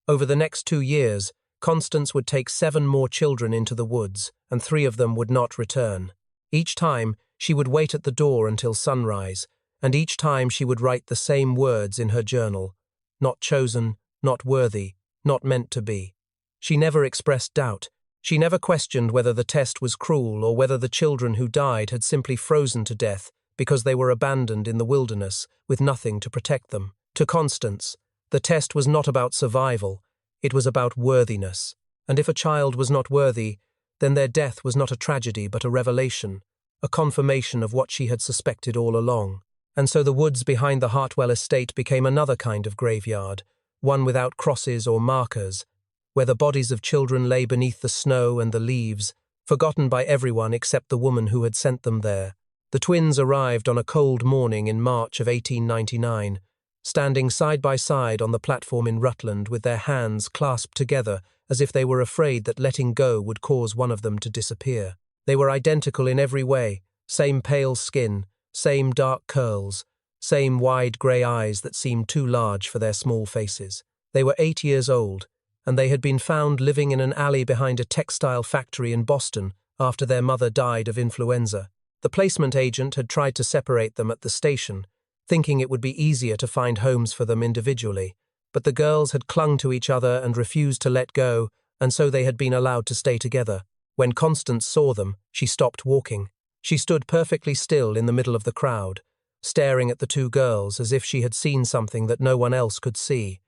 Over the next 2 years, Constance would take 7 more children into the woods, and 3 of them would not return. Each time, she would wait at the door until sunrise, and each time she would write the same words in her journal. Not chosen, not worthy, not meant to be. She never expressed doubt. She never questioned whether the test was cruel or whether the children who died had simply frozen to death because they were abandoned in the wilderness with nothing to protect them. To Constance, the test was not about survival, it was about worthiness. And if a child was not worthy, then their death was not a tragedy but a revelation, a confirmation of what she had suspected all along. And so the woods behind the Hartwell estate became another kind of graveyard, one without crosses or markers, where the bodies of children lay beneath the snow and the leaves, forgotten by everyone except the woman who had sent them there. The twins arrived on a cold morning in March of 1899, standing side by side on the platform in Rutland with their hands clasped together as if they were afraid that letting go would cause one of them to disappear. They were identical in every way, same pale skin, same dark curls, same wide grey eyes that seemed too large for their small faces. They were 8 years old, and they had been found living in an alley behind a textile factory in Boston after their mother died of influenza. The placement agent had tried to separate them at the station, thinking it would be easier to find homes for them individually. But the girls had clung to each other and refused to let go, and so they had been allowed to stay together. When Constance saw them, she stopped walking. She stood perfectly still in the middle of the crowd, staring at the two girls as if she had seen something that no one else could see.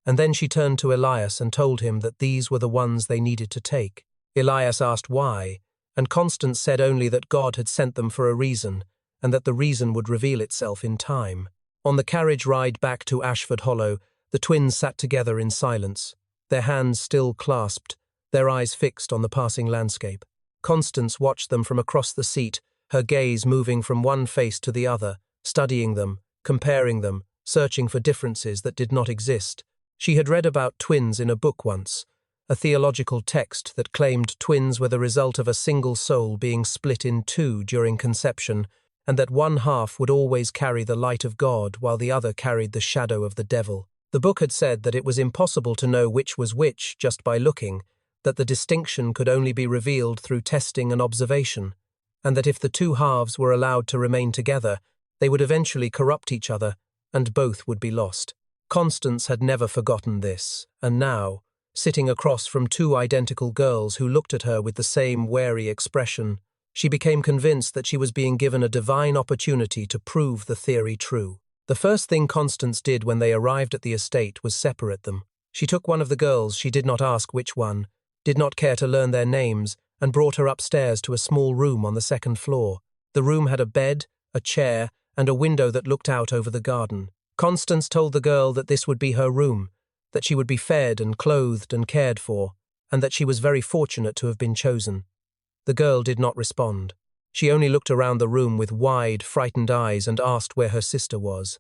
And then she turned to Elias and told him that these were the ones they needed to take. Elias asked why, and Constance said only that God had sent them for a reason, and that the reason would reveal itself in time. On the carriage ride back to Ashford Hollow, the twins sat together in silence, their hands still clasped, their eyes fixed on the passing landscape. Constance watched them from across the seat, her gaze moving from one face to the other, studying them, comparing them, searching for differences that did not exist. She had read about twins in a book once, a theological text that claimed twins were the result of a single soul being split in two during conception, and that one half would always carry the light of God while the other carried the shadow of the devil. The book had said that it was impossible to know which was which just by looking, that the distinction could only be revealed through testing and observation, and that if the two halves were allowed to remain together, they would eventually corrupt each other, and both would be lost. Constance had never forgotten this, and now, sitting across from two identical girls who looked at her with the same wary expression, she became convinced that she was being given a divine opportunity to prove the theory true. The first thing Constance did when they arrived at the estate was separate them. She took one of the girls, she did not ask which one, did not care to learn their names, and brought her upstairs to a small room on the second floor. The room had a bed, a chair, and a window that looked out over the garden. Constance told the girl that this would be her room, that she would be fed and clothed and cared for, and that she was very fortunate to have been chosen. The girl did not respond. She only looked around the room with wide, frightened eyes and asked where her sister was.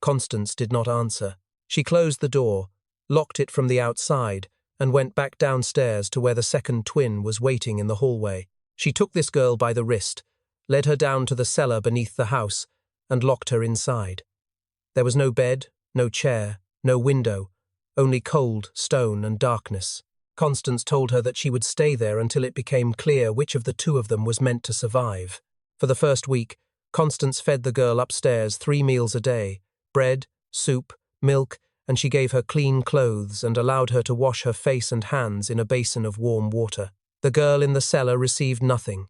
Constance did not answer. She closed the door, locked it from the outside, and went back downstairs to where the second twin was waiting in the hallway. She took this girl by the wrist, led her down to the cellar beneath the house, and locked her inside. There was no bed, no chair, no window, only cold, stone, and darkness. Constance told her that she would stay there until it became clear which of the two of them was meant to survive. For the first week, Constance fed the girl upstairs 3 meals a day, bread, soup, milk, and she gave her clean clothes and allowed her to wash her face and hands in a basin of warm water. The girl in the cellar received nothing.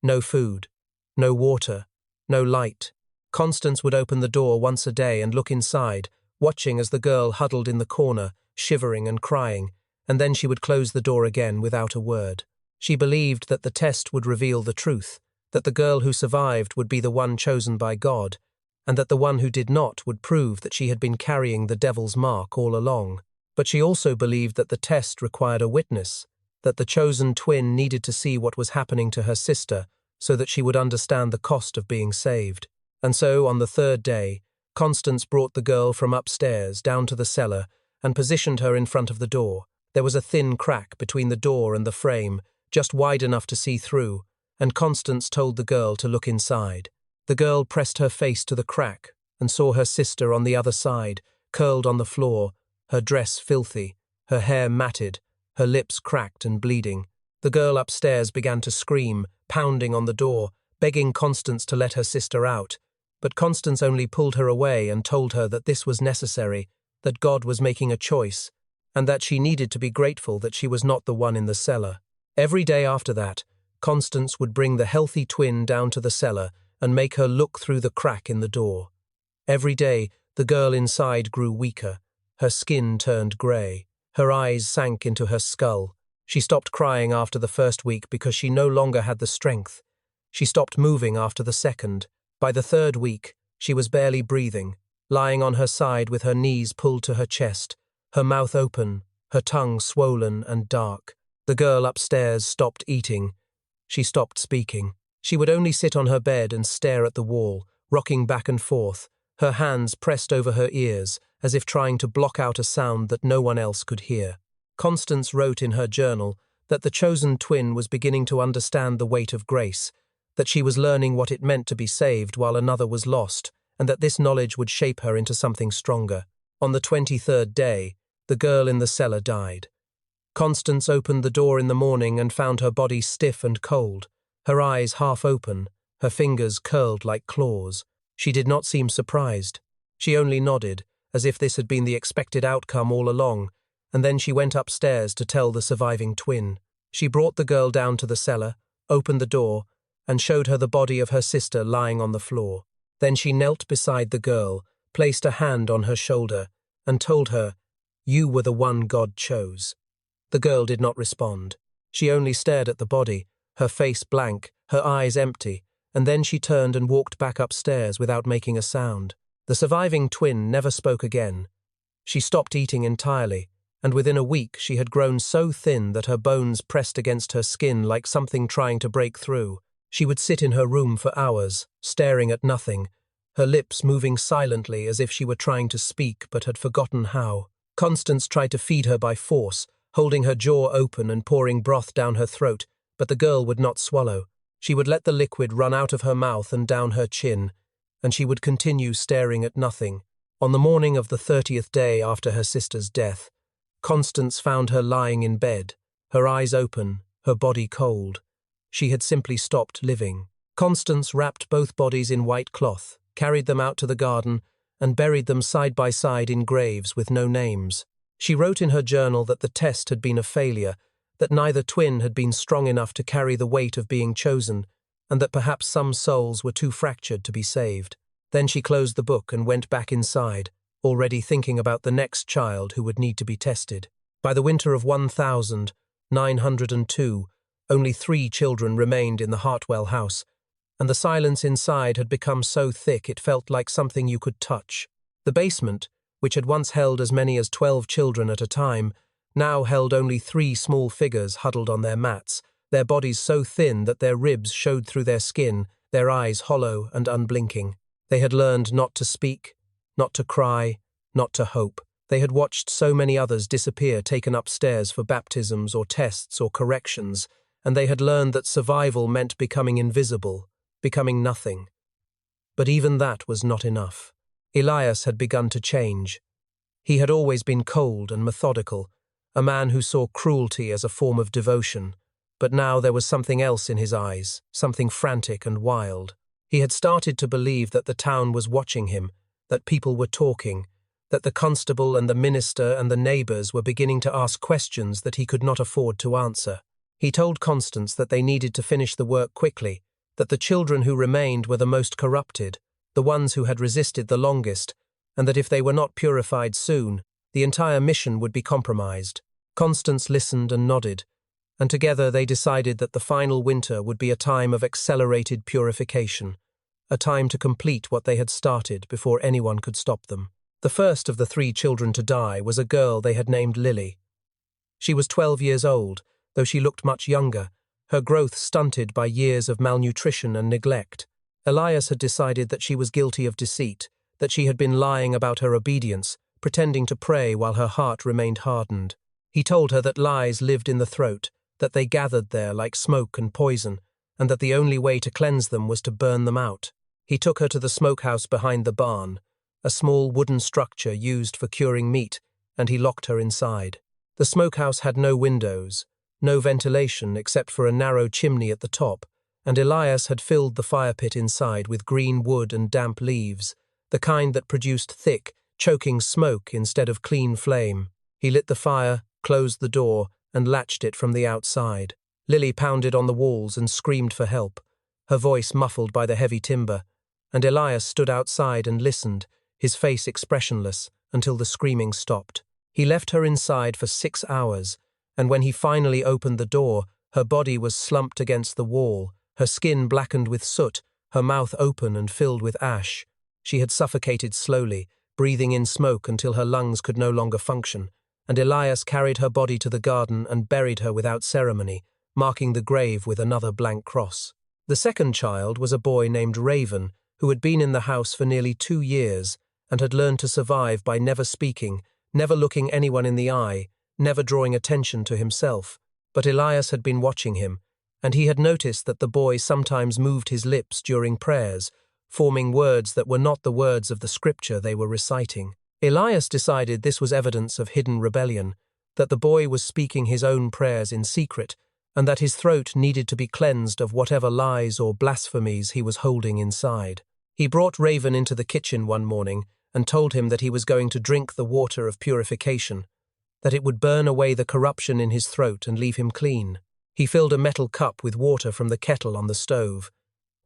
No food, no water, no light. Constance would open the door once a day and look inside, watching as the girl huddled in the corner, shivering and crying, and then she would close the door again without a word. She believed that the test would reveal the truth, that the girl who survived would be the one chosen by God, and that the one who did not would prove that she had been carrying the devil's mark all along. But she also believed that the test required a witness, that the chosen twin needed to see what was happening to her sister so that she would understand the cost of being saved. And so, on the third day, Constance brought the girl from upstairs down to the cellar and positioned her in front of the door. There was a thin crack between the door and the frame, just wide enough to see through, and Constance told the girl to look inside. The girl pressed her face to the crack and saw her sister on the other side, curled on the floor, her dress filthy, her hair matted, her lips cracked and bleeding. The girl upstairs began to scream, pounding on the door, begging Constance to let her sister out. But Constance only pulled her away and told her that this was necessary, that God was making a choice, and that she needed to be grateful that she was not the one in the cellar. Every day after that, Constance would bring the healthy twin down to the cellar and make her look through the crack in the door. Every day, the girl inside grew weaker. Her skin turned grey. Her eyes sank into her skull. She stopped crying after the first week because she no longer had the strength. She stopped moving after the second. By the third week, she was barely breathing, lying on her side with her knees pulled to her chest, her mouth open, her tongue swollen and dark. The girl upstairs stopped eating. She stopped speaking. She would only sit on her bed and stare at the wall, rocking back and forth, her hands pressed over her ears, as if trying to block out a sound that no one else could hear. Constance wrote in her journal that the chosen twin was beginning to understand the weight of grace, that she was learning what it meant to be saved while another was lost, and that this knowledge would shape her into something stronger. On the 23rd day, the girl in the cellar died. Constance opened the door in the morning and found her body stiff and cold, her eyes half open, her fingers curled like claws. She did not seem surprised. She only nodded, as if this had been the expected outcome all along, and then she went upstairs to tell the surviving twin. She brought the girl down to the cellar, opened the door, and showed her the body of her sister lying on the floor. Then she knelt beside the girl, placed a hand on her shoulder, and told her, "You were the one God chose." The girl did not respond. She only stared at the body, her face blank, her eyes empty, and then she turned and walked back upstairs without making a sound. The surviving twin never spoke again. She stopped eating entirely, and within a week she had grown so thin that her bones pressed against her skin like something trying to break through. She would sit in her room for hours, staring at nothing, her lips moving silently as if she were trying to speak but had forgotten how. Constance tried to feed her by force, holding her jaw open and pouring broth down her throat, but the girl would not swallow. She would let the liquid run out of her mouth and down her chin, and she would continue staring at nothing. On the morning of the 30th day after her sister's death, Constance found her lying in bed, her eyes open, her body cold. She had simply stopped living. Constance wrapped both bodies in white cloth, carried them out to the garden, and buried them side by side in graves with no names. She wrote in her journal that the test had been a failure, that neither twin had been strong enough to carry the weight of being chosen, and that perhaps some souls were too fractured to be saved. Then she closed the book and went back inside, already thinking about the next child who would need to be tested. By the winter of 1902, only 3 children remained in the Hartwell house, and the silence inside had become so thick it felt like something you could touch. The basement, which had once held as many as 12 children at a time, now held only 3 small figures huddled on their mats, their bodies so thin that their ribs showed through their skin, their eyes hollow and unblinking. They had learned not to speak, not to cry, not to hope. They had watched so many others disappear, taken upstairs for baptisms or tests or corrections, and they had learned that survival meant becoming invisible, becoming nothing. But even that was not enough. Elias had begun to change. He had always been cold and methodical, a man who saw cruelty as a form of devotion, but now there was something else in his eyes, something frantic and wild. He had started to believe that the town was watching him, that people were talking, that the constable and the minister and the neighbours were beginning to ask questions that he could not afford to answer. He told Constance that they needed to finish the work quickly, that the children who remained were the most corrupted, the ones who had resisted the longest, and that if they were not purified soon, the entire mission would be compromised. Constance listened and nodded, and together they decided that the final winter would be a time of accelerated purification, a time to complete what they had started before anyone could stop them. The first of the 3 children to die was a girl they had named Lily. She was 12 years old, though she looked much younger, her growth stunted by years of malnutrition and neglect. Elias had decided that she was guilty of deceit, that she had been lying about her obedience, pretending to pray while her heart remained hardened. He told her that lies lived in the throat, that they gathered there like smoke and poison, and that the only way to cleanse them was to burn them out. He took her to the smokehouse behind the barn, a small wooden structure used for curing meat, and he locked her inside. The smokehouse had no windows, no ventilation except for a narrow chimney at the top, and Elias had filled the fire pit inside with green wood and damp leaves, the kind that produced thick, choking smoke instead of clean flame. He lit the fire, closed the door, and latched it from the outside. Lily pounded on the walls and screamed for help, her voice muffled by the heavy timber, and Elias stood outside and listened, his face expressionless, until the screaming stopped. He left her inside for 6 hours, and when he finally opened the door, her body was slumped against the wall, her skin blackened with soot, her mouth open and filled with ash. She had suffocated slowly, breathing in smoke until her lungs could no longer function, and Elias carried her body to the garden and buried her without ceremony, marking the grave with another blank cross. The second child was a boy named Raven, who had been in the house for nearly 2 years and had learned to survive by never speaking, never looking anyone in the eye, never drawing attention to himself. But Elias had been watching him, and he had noticed that the boy sometimes moved his lips during prayers, forming words that were not the words of the scripture they were reciting. Elias decided this was evidence of hidden rebellion, that the boy was speaking his own prayers in secret, and that his throat needed to be cleansed of whatever lies or blasphemies he was holding inside. He brought Raven into the kitchen one morning and told him that he was going to drink the water of purification, that it would burn away the corruption in his throat and leave him clean. He filled a metal cup with water from the kettle on the stove,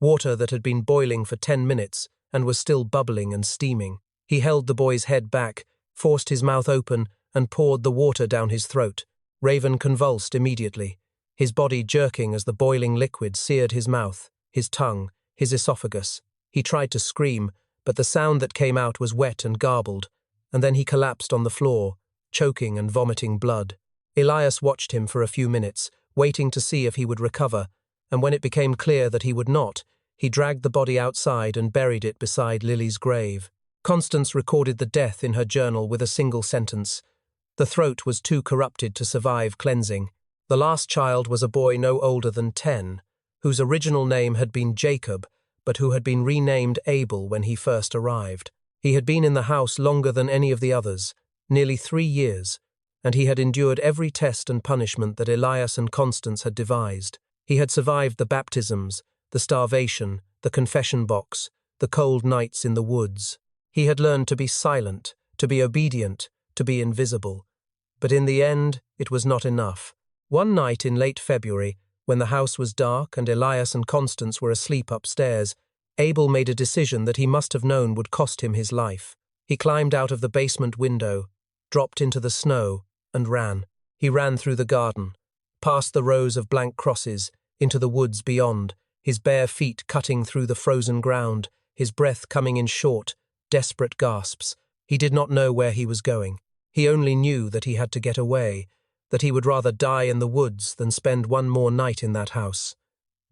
water that had been boiling for 10 minutes and was still bubbling and steaming. He held the boy's head back, forced his mouth open, and poured the water down his throat. Raven convulsed immediately, his body jerking as the boiling liquid seared his mouth, his tongue, his esophagus. He tried to scream, but the sound that came out was wet and garbled, and then he collapsed on the floor, choking and vomiting blood. Elias watched him for a few minutes, waiting to see if he would recover, and when it became clear that he would not, he dragged the body outside and buried it beside Lily's grave. Constance recorded the death in her journal with a single sentence. The throat was too corrupted to survive cleansing. The last child was a boy no older than 10, whose original name had been Jacob, but who had been renamed Abel when he first arrived. He had been in the house longer than any of the others, nearly 3 years, and he had endured every test and punishment that Elias and Constance had devised. He had survived the baptisms, the starvation, the confession box, the cold nights in the woods. He had learned to be silent, to be obedient, to be invisible. But in the end, it was not enough. One night in late February, when the house was dark and Elias and Constance were asleep upstairs, Abel made a decision that he must have known would cost him his life. He climbed out of the basement window, dropped into the snow, and ran. He ran through the garden, past the rows of blank crosses, into the woods beyond, his bare feet cutting through the frozen ground, his breath coming in short, desperate gasps. He did not know where he was going. He only knew that he had to get away, that he would rather die in the woods than spend one more night in that house.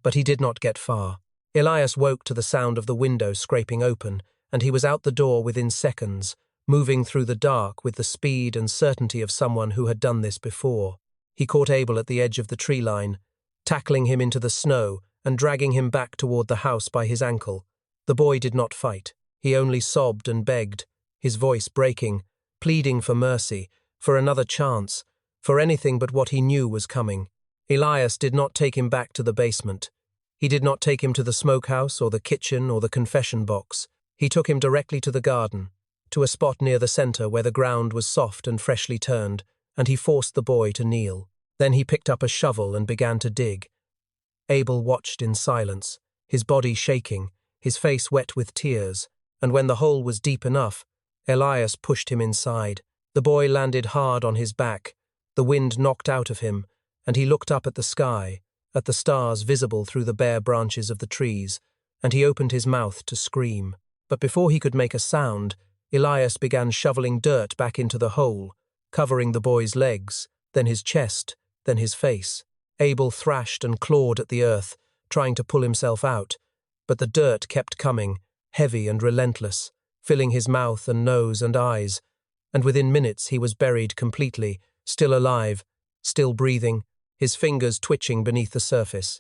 But he did not get far. Elias woke to the sound of the window scraping open, and he was out the door within seconds, moving through the dark with the speed and certainty of someone who had done this before. He caught Abel at the edge of the tree line, tackling him into the snow and dragging him back toward the house by his ankle. The boy did not fight. He only sobbed and begged, his voice breaking, pleading for mercy, for another chance, for anything but what he knew was coming. Elias did not take him back to the basement. He did not take him to the smokehouse or the kitchen or the confession box. He took him directly to the garden, to a spot near the center where the ground was soft and freshly turned, and he forced the boy to kneel. Then he picked up a shovel and began to dig. Abel watched in silence, his body shaking, his face wet with tears, and when the hole was deep enough, Elias pushed him inside. The boy landed hard on his back, the wind knocked out of him, and he looked up at the sky, at the stars visible through the bare branches of the trees, and he opened his mouth to scream. But before he could make a sound, Elias began shoveling dirt back into the hole, covering the boy's legs, then his chest, then his face. Abel thrashed and clawed at the earth, trying to pull himself out, but the dirt kept coming, heavy and relentless, filling his mouth and nose and eyes, and within minutes he was buried completely, still alive, still breathing, his fingers twitching beneath the surface.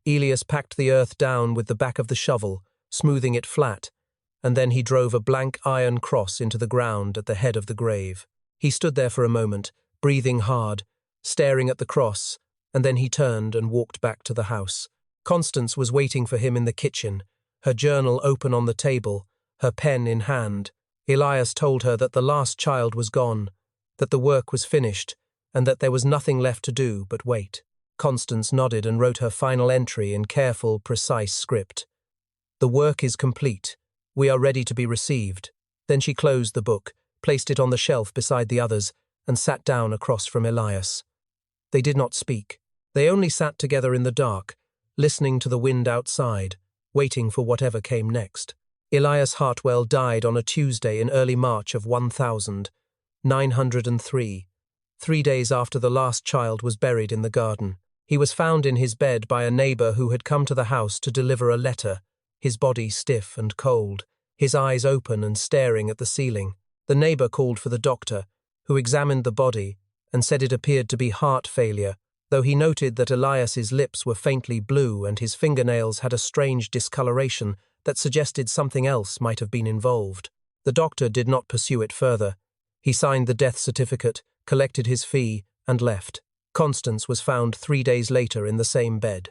Elias packed the earth down with the back of the shovel, smoothing it flat, and then he drove a blank iron cross into the ground at the head of the grave. He stood there for a moment, breathing hard, staring at the cross, and then he turned and walked back to the house. Constance was waiting for him in the kitchen, her journal open on the table, her pen in hand. Elias told her that the last child was gone, that the work was finished, and that there was nothing left to do but wait. Constance nodded and wrote her final entry in careful, precise script. "The work is complete. We are ready to be received." Then she closed the book, placed it on the shelf beside the others, and sat down across from Elias. They did not speak. They only sat together in the dark, listening to the wind outside, waiting for whatever came next. Elias Hartwell died on a Tuesday in early March of 1903, 3 days after the last child was buried in the garden. He was found in his bed by a neighbor who had come to the house to deliver a letter, his body stiff and cold, his eyes open and staring at the ceiling. The neighbor called for the doctor, who examined the body and said it appeared to be heart failure, though he noted that Elias's lips were faintly blue and his fingernails had a strange discoloration that suggested something else might have been involved. The doctor did not pursue it further. He signed the death certificate, collected his fee, and left. Constance was found 3 days later in the same bed,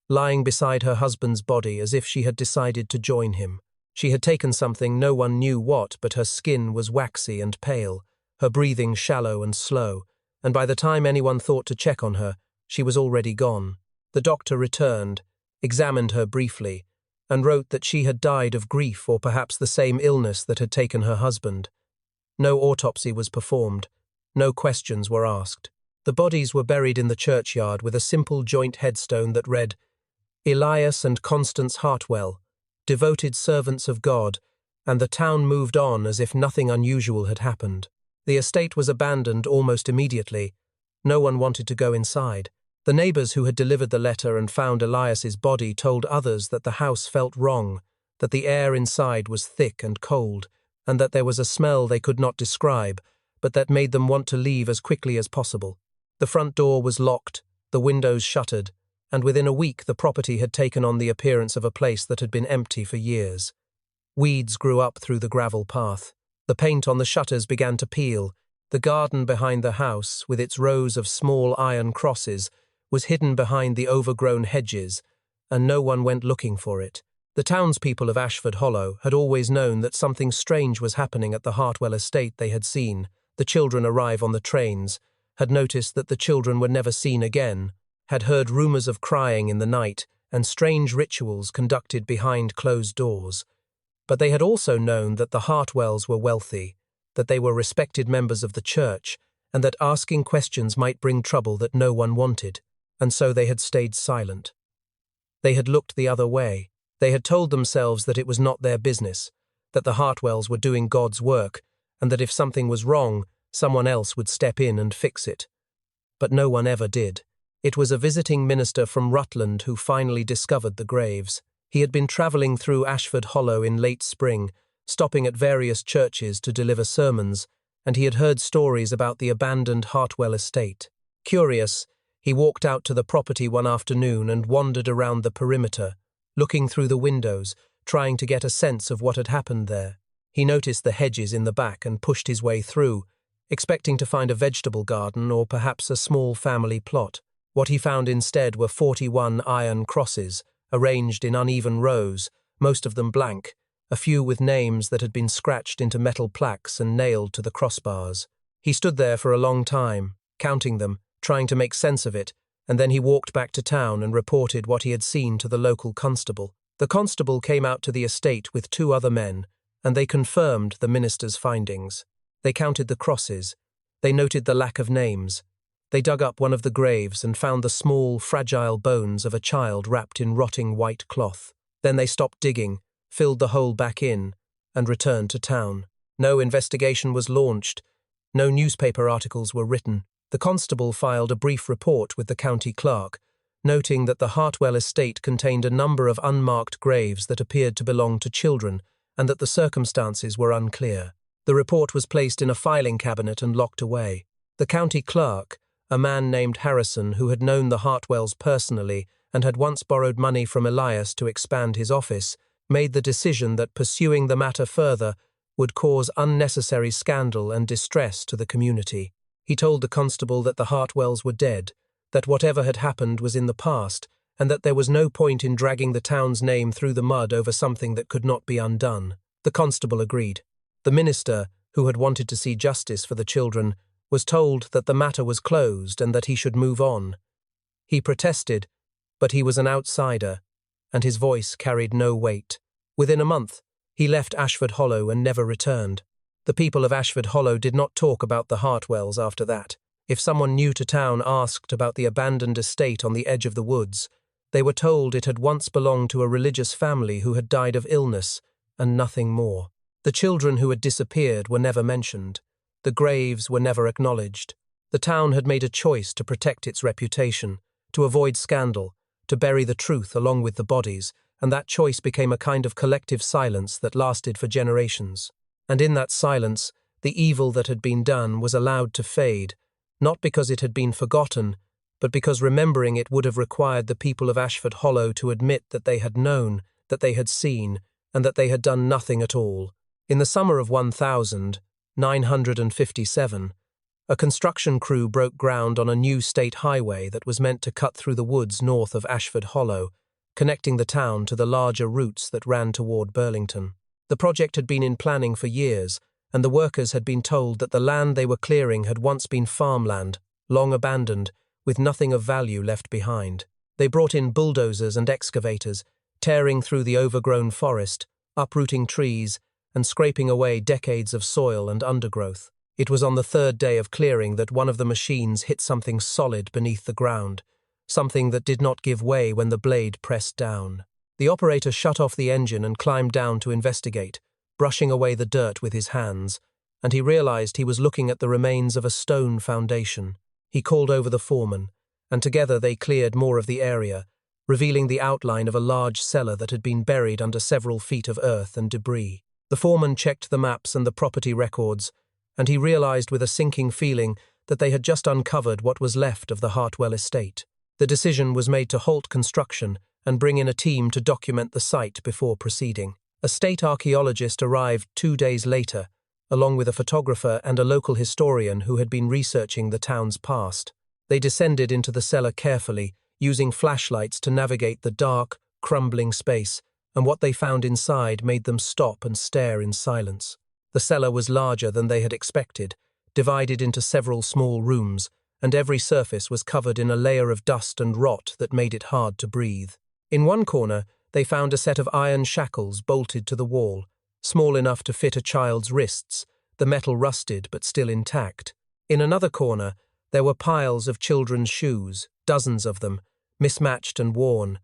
lying beside her husband's body as if she had decided to join him. She had taken something, no one knew what, but her skin was waxy and pale, her breathing shallow and slow, and by the time anyone thought to check on her, she was already gone. The doctor returned, examined her briefly, and wrote that she had died of grief or perhaps the same illness that had taken her husband. No autopsy was performed. No questions were asked. The bodies were buried in the churchyard with a simple joint headstone that read, Elias and Constance Hartwell, devoted servants of God, and the town moved on as if nothing unusual had happened. The estate was abandoned almost immediately. No one wanted to go inside. The neighbours who had delivered the letter and found Elias's body told others that the house felt wrong, that the air inside was thick and cold, and that there was a smell they could not describe, but that made them want to leave as quickly as possible. The front door was locked, the windows shuttered, and within a week the property had taken on the appearance of a place that had been empty for years. Weeds grew up through the gravel path. The paint on the shutters began to peel. The garden behind the house, with its rows of small iron crosses, was hidden behind the overgrown hedges, and no one went looking for it. The townspeople of Ashford Hollow had always known that something strange was happening at the Hartwell estate. They had seen the children arrive on the trains, had noticed that the children were never seen again, had heard rumours of crying in the night and strange rituals conducted behind closed doors. But they had also known that the Hartwells were wealthy, that they were respected members of the church, and that asking questions might bring trouble that no one wanted, and so they had stayed silent. They had looked the other way. They had told themselves that it was not their business, that the Hartwells were doing God's work, and that if something was wrong, someone else would step in and fix it. But no one ever did. It was a visiting minister from Rutland who finally discovered the graves. He had been travelling through Ashford Hollow in late spring, stopping at various churches to deliver sermons, and he had heard stories about the abandoned Hartwell estate. Curious, he walked out to the property one afternoon and wandered around the perimeter, looking through the windows, trying to get a sense of what had happened there. He noticed the hedges in the back and pushed his way through, expecting to find a vegetable garden or perhaps a small family plot. What he found instead were 41 iron crosses, arranged in uneven rows, most of them blank, a few with names that had been scratched into metal plaques and nailed to the crossbars. He stood there for a long time, counting them, trying to make sense of it, and then he walked back to town and reported what he had seen to the local constable. The constable came out to the estate with 2 other men, and they confirmed the minister's findings. They counted the crosses. They noted the lack of names. They dug up one of the graves and found the small, fragile bones of a child wrapped in rotting white cloth. Then they stopped digging, filled the hole back in, and returned to town. No investigation was launched. No newspaper articles were written. The constable filed a brief report with the county clerk, noting that the Hartwell estate contained a number of unmarked graves that appeared to belong to children, and that the circumstances were unclear. The report was placed in a filing cabinet and locked away. The county clerk, a man named Harrison who had known the Hartwells personally and had once borrowed money from Elias to expand his office, made the decision that pursuing the matter further would cause unnecessary scandal and distress to the community. He told the constable that the Hartwells were dead, that whatever had happened was in the past, and that there was no point in dragging the town's name through the mud over something that could not be undone. The constable agreed. The minister, who had wanted to see justice for the children, was told that the matter was closed and that he should move on. He protested, but he was an outsider, and his voice carried no weight. Within a month, he left Ashford Hollow and never returned. The people of Ashford Hollow did not talk about the Hartwells after that. If someone new to town asked about the abandoned estate on the edge of the woods, they were told it had once belonged to a religious family who had died of illness, and nothing more. The children who had disappeared were never mentioned. The graves were never acknowledged. The town had made a choice to protect its reputation, to avoid scandal, to bury the truth along with the bodies, and that choice became a kind of collective silence that lasted for generations. And in that silence, the evil that had been done was allowed to fade, not because it had been forgotten, but because remembering it would have required the people of Ashford Hollow to admit that they had known, that they had seen, and that they had done nothing at all. In the summer of 1957, a construction crew broke ground on a new state highway that was meant to cut through the woods north of Ashford Hollow, connecting the town to the larger routes that ran toward Burlington. The project had been in planning for years, and the workers had been told that the land they were clearing had once been farmland, long abandoned, with nothing of value left behind. They brought in bulldozers and excavators, tearing through the overgrown forest, uprooting trees, and scraping away decades of soil and undergrowth. It was on the third day of clearing that one of the machines hit something solid beneath the ground, something that did not give way when the blade pressed down. The operator shut off the engine and climbed down to investigate, brushing away the dirt with his hands, and he realized he was looking at the remains of a stone foundation. He called over the foreman, and together they cleared more of the area, revealing the outline of a large cellar that had been buried under several feet of earth and debris. The foreman checked the maps and the property records, and he realized with a sinking feeling that they had just uncovered what was left of the Hartwell estate. The decision was made to halt construction and bring in a team to document the site before proceeding. A state archaeologist arrived 2 days later, along with a photographer and a local historian who had been researching the town's past. They descended into the cellar carefully, using flashlights to navigate the dark, crumbling space, and what they found inside made them stop and stare in silence. The cellar was larger than they had expected, divided into several small rooms, and every surface was covered in a layer of dust and rot that made it hard to breathe. In one corner, they found a set of iron shackles bolted to the wall, small enough to fit a child's wrists, the metal rusted but still intact. In another corner, there were piles of children's shoes, dozens of them, mismatched and worn,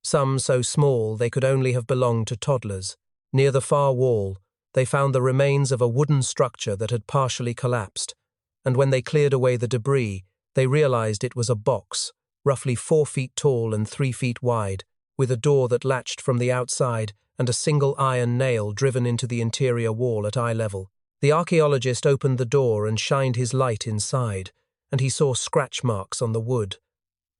some so small they could only have belonged to toddlers. Near the far wall, they found the remains of a wooden structure that had partially collapsed, and when they cleared away the debris, they realized it was a box, roughly 4 feet tall and 3 feet wide, with a door that latched from the outside and a single iron nail driven into the interior wall at eye level. The archaeologist opened the door and shined his light inside, and he saw scratch marks on the wood,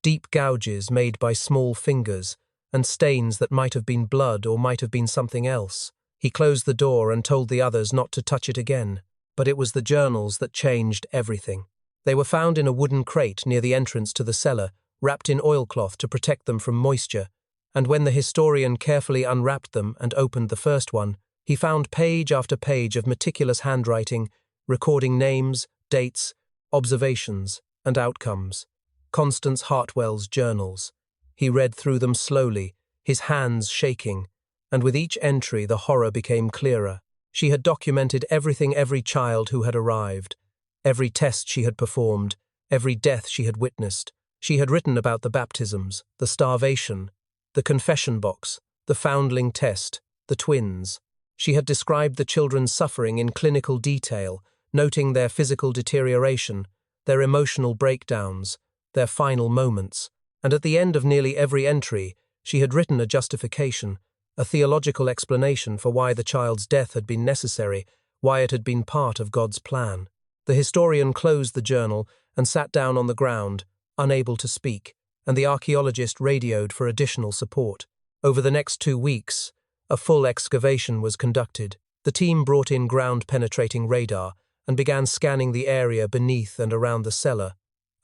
deep gouges made by small fingers, and stains that might have been blood or might have been something else. He closed the door and told the others not to touch it again, but it was the journals that changed everything. They were found in a wooden crate near the entrance to the cellar, wrapped in oilcloth to protect them from moisture, and when the historian carefully unwrapped them and opened the first one, he found page after page of meticulous handwriting, recording names, dates, observations, and outcomes. Constance Hartwell's journals. He read through them slowly, his hands shaking, and with each entry the horror became clearer. She had documented everything every child who had arrived, every test she had performed, every death she had witnessed. She had written about the baptisms, the starvation, the confession box, the foundling test, the twins. She had described the children's suffering in clinical detail, noting their physical deterioration, their emotional breakdowns, their final moments, and at the end of nearly every entry, she had written a justification, a theological explanation for why the child's death had been necessary, why it had been part of God's plan. The historian closed the journal and sat down on the ground, unable to speak, and the archaeologist radioed for additional support. Over the next 2 weeks, a full excavation was conducted. The team brought in ground-penetrating radar and began scanning the area beneath and around the cellar,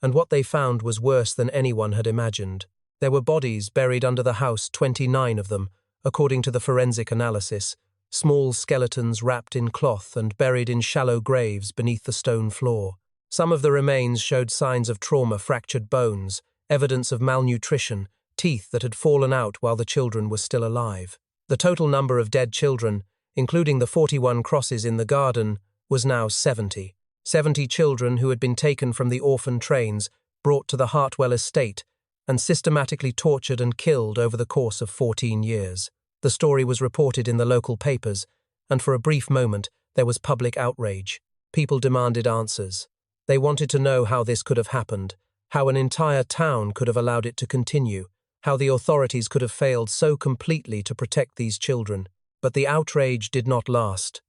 and what they found was worse than anyone had imagined. There were bodies buried under the house, 29 of them, according to the forensic analysis, small skeletons wrapped in cloth and buried in shallow graves beneath the stone floor. Some of the remains showed signs of trauma, fractured bones, evidence of malnutrition, teeth that had fallen out while the children were still alive. The total number of dead children, including the 41 crosses in the garden, was now 70. 70 children who had been taken from the orphan trains, brought to the Hartwell estate, and systematically tortured and killed over the course of 14 years. The story was reported in the local papers, and for a brief moment there was public outrage. People demanded answers. They wanted to know how this could have happened, how an entire town could have allowed it to continue, how the authorities could have failed so completely to protect these children. But the outrage did not last.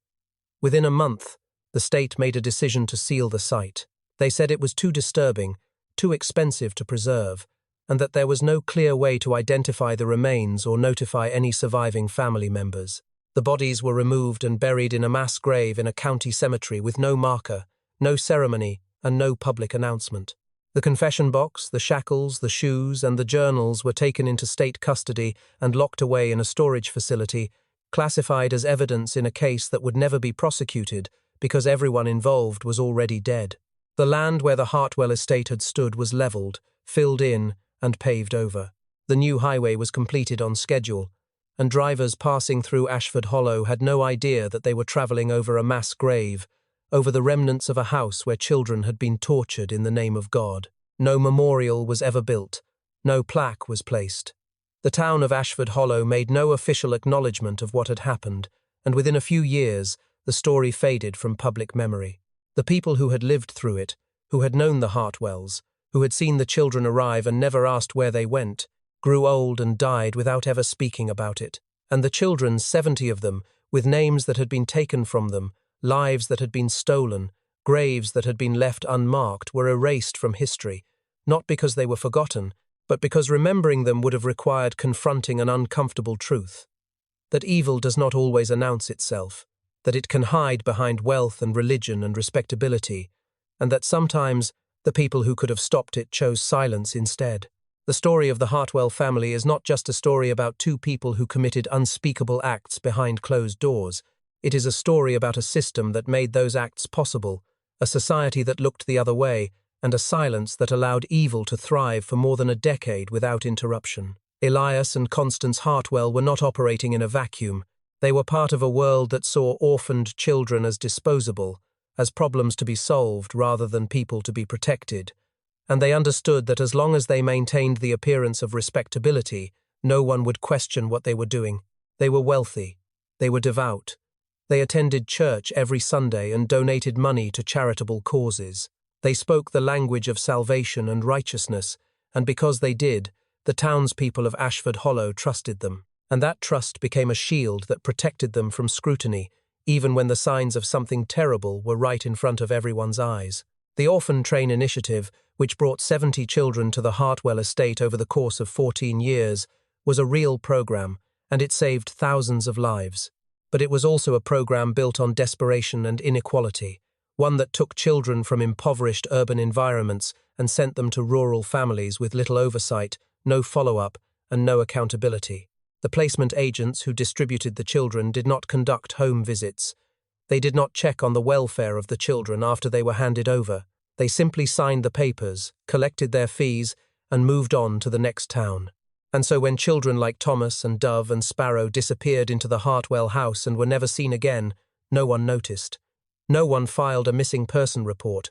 Within a month, the state made a decision to seal the site. They said it was too disturbing, too expensive to preserve, and that there was no clear way to identify the remains or notify any surviving family members. The bodies were removed and buried in a mass grave in a county cemetery with no marker, no ceremony, and no public announcement. The confession box, the shackles, the shoes, and the journals were taken into state custody and locked away in a storage facility, classified as evidence in a case that would never be prosecuted because everyone involved was already dead. The land where the Hartwell estate had stood was levelled, filled in, and paved over. The new highway was completed on schedule, and drivers passing through Ashford Hollow had no idea that they were travelling over a mass grave, over the remnants of a house where children had been tortured in the name of God. No memorial was ever built. No plaque was placed. The town of Ashford Hollow made no official acknowledgement of what had happened, and within a few years, the story faded from public memory. The people who had lived through it, who had known the Hartwells, who had seen the children arrive and never asked where they went, grew old and died without ever speaking about it. And the children, 70 of them, with names that had been taken from them, lives that had been stolen, graves that had been left unmarked, were erased from history, not because they were forgotten, but because remembering them would have required confronting an uncomfortable truth. That evil does not always announce itself, that it can hide behind wealth and religion and respectability, and that sometimes the people who could have stopped it chose silence instead. The story of the Hartwell family is not just a story about two people who committed unspeakable acts behind closed doors. It is a story about a system that made those acts possible, a society that looked the other way, and a silence that allowed evil to thrive for more than a decade without interruption. Elias and Constance Hartwell were not operating in a vacuum. They were part of a world that saw orphaned children as disposable, as problems to be solved rather than people to be protected. And they understood that as long as they maintained the appearance of respectability, no one would question what they were doing. They were wealthy. They were devout. They attended church every Sunday and donated money to charitable causes. They spoke the language of salvation and righteousness, and because they did, the townspeople of Ashford Hollow trusted them. And that trust became a shield that protected them from scrutiny, even when the signs of something terrible were right in front of everyone's eyes. The Orphan Train Initiative, which brought 70 children to the Hartwell estate over the course of 14 years, was a real program, and it saved thousands of lives. But it was also a program built on desperation and inequality, one that took children from impoverished urban environments and sent them to rural families with little oversight, no follow-up, and no accountability. The placement agents who distributed the children did not conduct home visits. They did not check on the welfare of the children after they were handed over. They simply signed the papers, collected their fees, and moved on to the next town. And so when children like Thomas and Dove and Sparrow disappeared into the Hartwell house and were never seen again, no one noticed. No one filed a missing person report.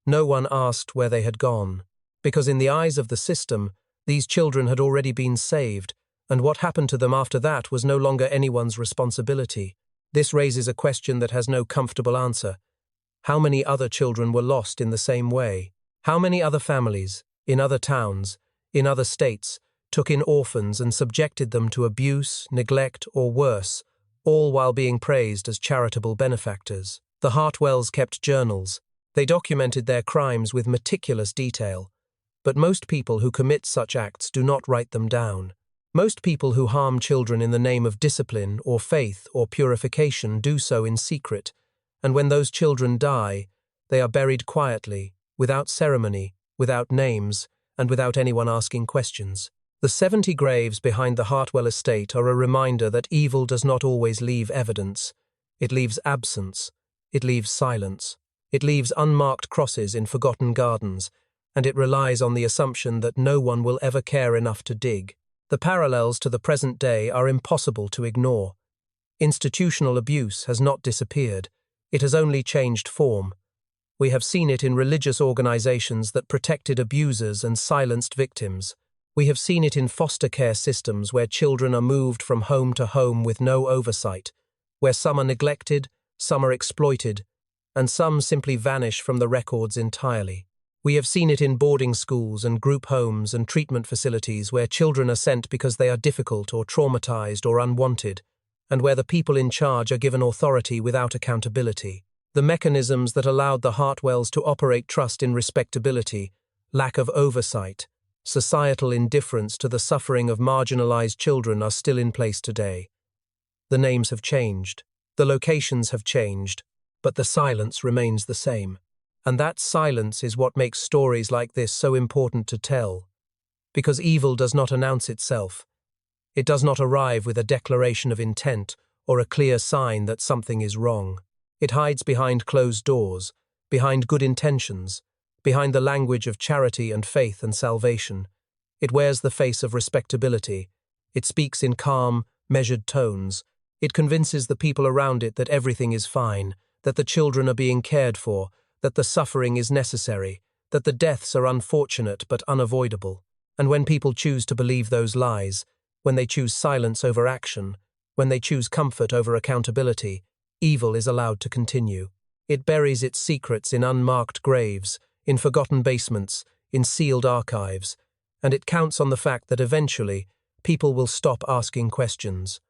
No one asked where they had gone. Because in the eyes of the system, these children had already been saved, and what happened to them after that was no longer anyone's responsibility. This raises a question that has no comfortable answer. How many other children were lost in the same way? How many other families, in other towns, in other states, took in orphans and subjected them to abuse, neglect, or worse, all while being praised as charitable benefactors? The Hartwells kept journals. They documented their crimes with meticulous detail. But most people who commit such acts do not write them down. Most people who harm children in the name of discipline or faith or purification do so in secret, and when those children die, they are buried quietly, without ceremony, without names, and without anyone asking questions. The 70 graves behind the Hartwell estate are a reminder that evil does not always leave evidence. It leaves absence. It leaves silence. It leaves unmarked crosses in forgotten gardens, and it relies on the assumption that no one will ever care enough to dig. The parallels to the present day are impossible to ignore. Institutional abuse has not disappeared. It has only changed form. We have seen it in religious organizations that protected abusers and silenced victims. We have seen it in foster care systems where children are moved from home to home with no oversight, where some are neglected, some are exploited, and some simply vanish from the records entirely. We have seen it in boarding schools and group homes and treatment facilities where children are sent because they are difficult or traumatized or unwanted, and where the people in charge are given authority without accountability. The mechanisms that allowed the Hartwells to operate trust in respectability, lack of oversight, societal indifference to the suffering of marginalized children are still in place today. The names have changed, the locations have changed, but the silence remains the same. And that silence is what makes stories like this so important to tell. Because evil does not announce itself. It does not arrive with a declaration of intent or a clear sign that something is wrong. It hides behind closed doors, behind good intentions, behind the language of charity and faith and salvation. It wears the face of respectability. It speaks in calm, measured tones. It convinces the people around it that everything is fine, that the children are being cared for, that the suffering is necessary, that the deaths are unfortunate but unavoidable. And when people choose to believe those lies, when they choose silence over action, when they choose comfort over accountability, evil is allowed to continue. It buries its secrets in unmarked graves, in forgotten basements, in sealed archives, and it counts on the fact that eventually people will stop asking questions.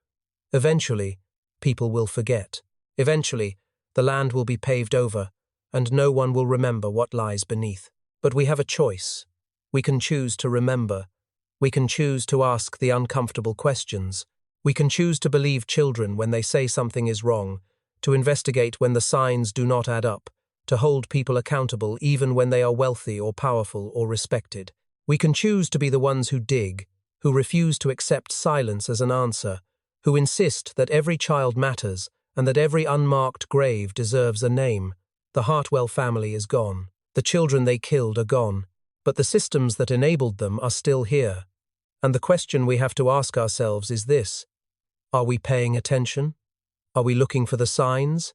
Eventually, people will forget. Eventually, the land will be paved over, and no one will remember what lies beneath. But we have a choice. We can choose to remember. We can choose to ask the uncomfortable questions. We can choose to believe children when they say something is wrong, to investigate when the signs do not add up, to hold people accountable even when they are wealthy or powerful or respected. We can choose to be the ones who dig, who refuse to accept silence as an answer, who insist that every child matters and that every unmarked grave deserves a name. The Hartwell family is gone. The children they killed are gone, but the systems that enabled them are still here. And the question we have to ask ourselves is this: are we paying attention? Are we looking for the signs?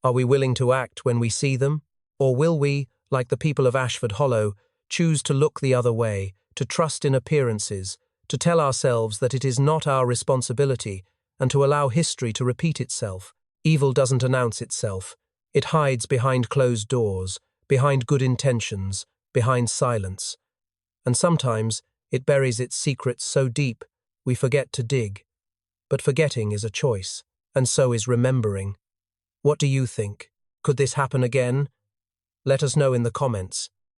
Are we willing to act when we see them? Or will we, like the people of Ashford Hollow, choose to look the other way, to trust in appearances, to tell ourselves that it is not our responsibility, and to allow history to repeat itself? Evil doesn't announce itself. It hides behind closed doors, behind good intentions, behind silence. And sometimes it buries its secrets so deep we forget to dig. But forgetting is a choice, and so is remembering. What do you think? Could this happen again? Let us know in the comments.